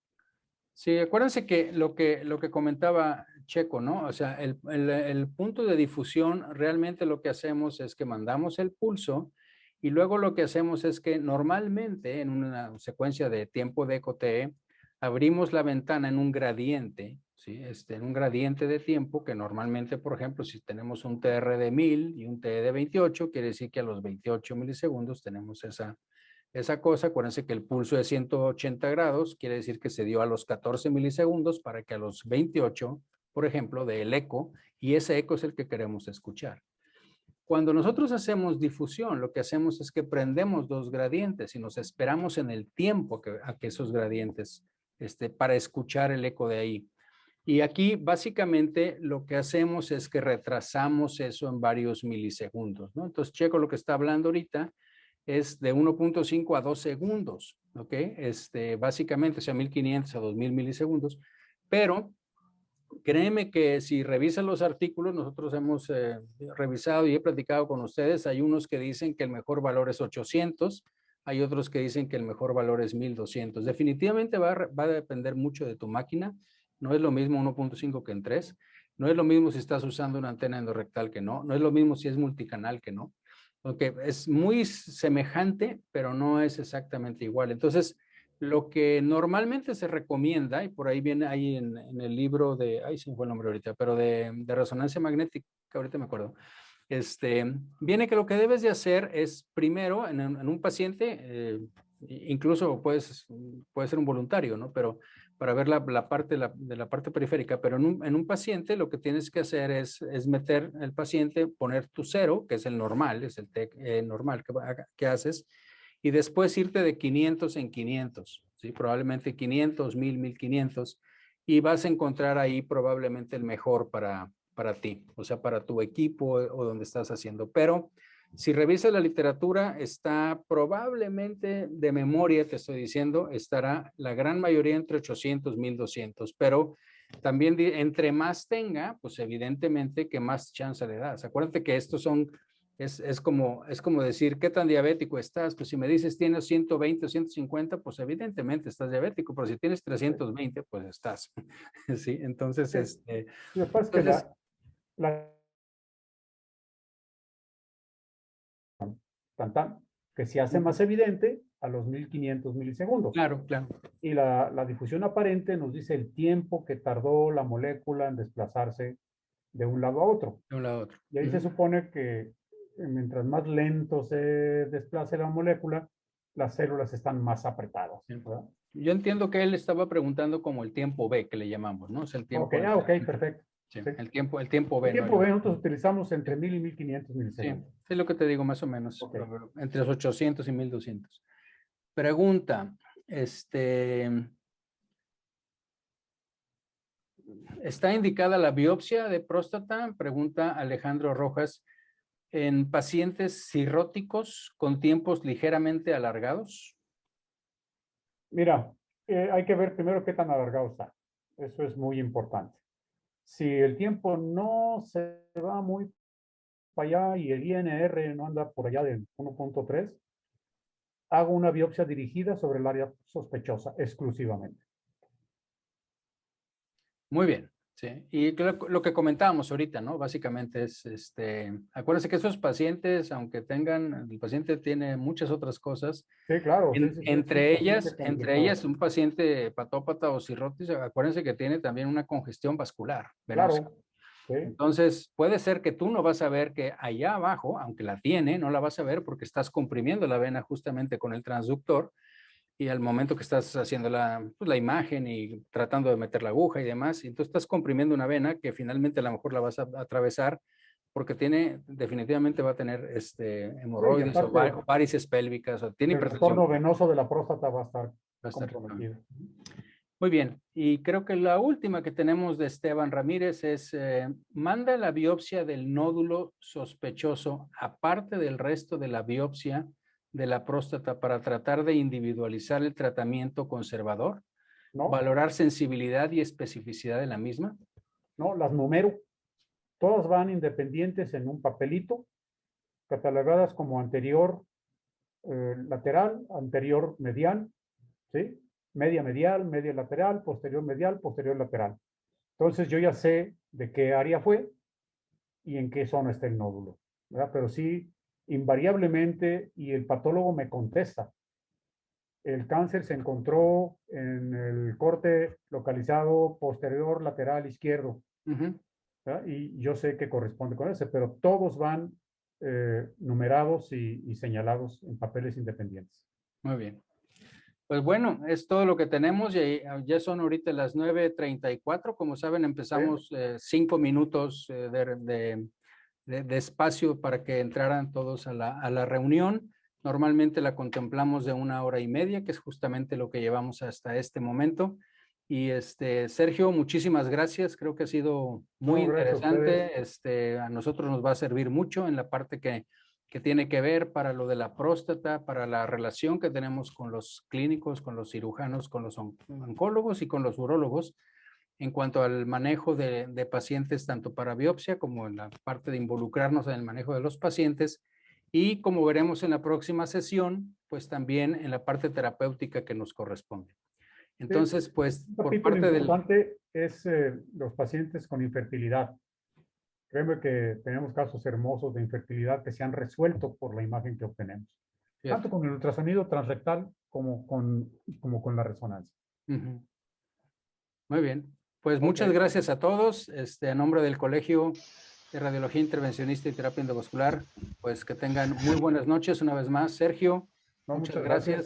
Sí, acuérdense que lo que comentaba Checo, ¿no? O sea, el punto de difusión, realmente lo que hacemos es que mandamos el pulso y luego lo que hacemos es que normalmente en una secuencia de tiempo de ECO-TE, abrimos la ventana en un gradiente, ¿sí? En un gradiente de tiempo que normalmente, por ejemplo, si tenemos un TR de 1000 y un TE de 28, quiere decir que a los 28 milisegundos tenemos esa cosa. Acuérdense que el pulso de 180 grados quiere decir que se dio a los 14 milisegundos para que a los 28, por ejemplo, dé el eco, y ese eco es el que queremos escuchar. Cuando nosotros hacemos difusión, lo que hacemos es que prendemos dos gradientes y nos esperamos en el tiempo a que esos gradientes, para escuchar el eco de ahí. Y aquí básicamente lo que hacemos es que retrasamos eso en varios milisegundos, ¿no? Entonces, Checo lo que está hablando ahorita es de 1.5 a 2 segundos, ¿ok? Básicamente, o sea, 1500 a 2000 milisegundos, pero créeme que si revisan los artículos, nosotros hemos revisado y he platicado con ustedes, hay unos que dicen que el mejor valor es 800, hay otros que dicen que el mejor valor es 1200. Definitivamente va a depender mucho de tu máquina, no es lo mismo 1.5 que en 3, no es lo mismo si estás usando una antena endorrectal que no es lo mismo si es multicanal que no. Okay, es muy semejante, pero no es exactamente igual. Entonces, lo que normalmente se recomienda, y por ahí viene ahí en el libro de, ay, se me fue el nombre ahorita, pero de resonancia magnética, ahorita me acuerdo, viene que lo que debes de hacer es primero en un paciente, incluso puede ser un voluntario, ¿no? Pero para ver la parte de la parte periférica, pero en un paciente lo que tienes que hacer es meter el paciente, poner tu cero, que es el normal, es el TEC normal que haces, y después irte de 500 en 500, ¿sí? Probablemente 500, 1000, 1500, y vas a encontrar ahí probablemente el mejor para ti, o sea, para tu equipo o donde estás haciendo. Pero si revisas la literatura, está probablemente de memoria, te estoy diciendo, estará la gran mayoría entre 800 1200, pero también entre más tenga, pues evidentemente que más chance le das. Acuérdate que estos son, es como decir, ¿qué tan diabético estás? Pues si me dices tienes 120 o 150, pues evidentemente estás diabético, pero si tienes 320, pues estás. Sí, entonces, Lo que pasa es que entonces, la que se hace más evidente a los 1500 milisegundos. Claro, claro. Y la difusión aparente nos dice el tiempo que tardó la molécula en desplazarse de un lado a otro. De un lado a otro. Y ahí se supone que mientras más lento se desplace la molécula, las células están más apretadas. ¿Verdad? Yo entiendo que él estaba preguntando como el tiempo B, que le llamamos, ¿no? Es el tiempo. Ok, perfecto. Sí, Sí. el tiempo B. El tiempo B nosotros utilizamos entre 1000 y 1500 milisegundos. Sí, es lo que te digo más o menos, entre los 800 y 1200. Pregunta, ¿está indicada la biopsia de próstata? Pregunta Alejandro Rojas, en pacientes cirróticos con tiempos ligeramente alargados. Mira, hay que ver primero qué tan alargado está. Eso es muy importante. Si el tiempo no se va muy para allá y el INR no anda por allá del 1.3, hago una biopsia dirigida sobre el área sospechosa exclusivamente. Muy bien, sí. Y lo que comentábamos ahorita, ¿no? Básicamente es, acuérdense que esos pacientes, aunque tengan, el paciente tiene muchas otras cosas. Sí, claro. Entre ellas, un paciente patópata o cirrosis, acuérdense que tiene también una congestión vascular venosa. Claro. Sí. Entonces, puede ser que tú no vas a ver que allá abajo, aunque la tiene, no la vas a ver porque estás comprimiendo la vena justamente con el transductor y al momento que estás haciendo la imagen y tratando de meter la aguja y demás, y entonces estás comprimiendo una vena que finalmente a lo mejor la vas a atravesar porque definitivamente va a tener hemorroides Sí, o varices pélvicas, o tiene el retorno venoso de la próstata va a estar comprometido. Muy bien, y creo que la última que tenemos de Esteban Ramírez es, manda la biopsia del nódulo sospechoso aparte del resto de la biopsia de la próstata para tratar de individualizar el tratamiento conservador, ¿no? Valorar sensibilidad y especificidad de la misma. No, las numero. Todas van independientes en un papelito, catalogadas como anterior lateral, anterior medial, ¿sí? Media medial, media lateral, posterior lateral. Entonces yo ya sé de qué área fue y en qué zona está el nódulo, ¿verdad? Pero sí, invariablemente, y el patólogo me contesta, el cáncer se encontró en el corte localizado posterior lateral izquierdo, ¿verdad? Y yo sé que corresponde con ese, pero todos van numerados y señalados en papeles independientes. Muy bien. Pues bueno, es todo lo que tenemos. Ya son ahorita las 9:34. Como saben, empezamos 5 minutos de espacio para que entraran todos a la reunión. Normalmente la contemplamos de 1 hora y media, que es justamente lo que llevamos hasta este momento. Y Sergio, muchísimas gracias. Creo que ha sido muy interesante. A nosotros nos va a servir mucho en la parte que tiene que ver para lo de la próstata, para la relación que tenemos con los clínicos, con los cirujanos, con los oncólogos y con los urólogos en cuanto al manejo de pacientes, tanto para biopsia como en la parte de involucrarnos en el manejo de los pacientes. Y como veremos en la próxima sesión, pues también en la parte terapéutica que nos corresponde. Entonces, pues, por parte del... importante es los pacientes con infertilidad. Créeme que tenemos casos hermosos de infertilidad que se han resuelto por la imagen que obtenemos. Cierto. Tanto con el ultrasonido transrectal como con la resonancia. Muy bien. Pues muchas gracias a todos. A nombre del Colegio de Radiología Intervencionista y Terapia Endovascular, pues que tengan muy buenas noches una vez más. Sergio, muchas gracias.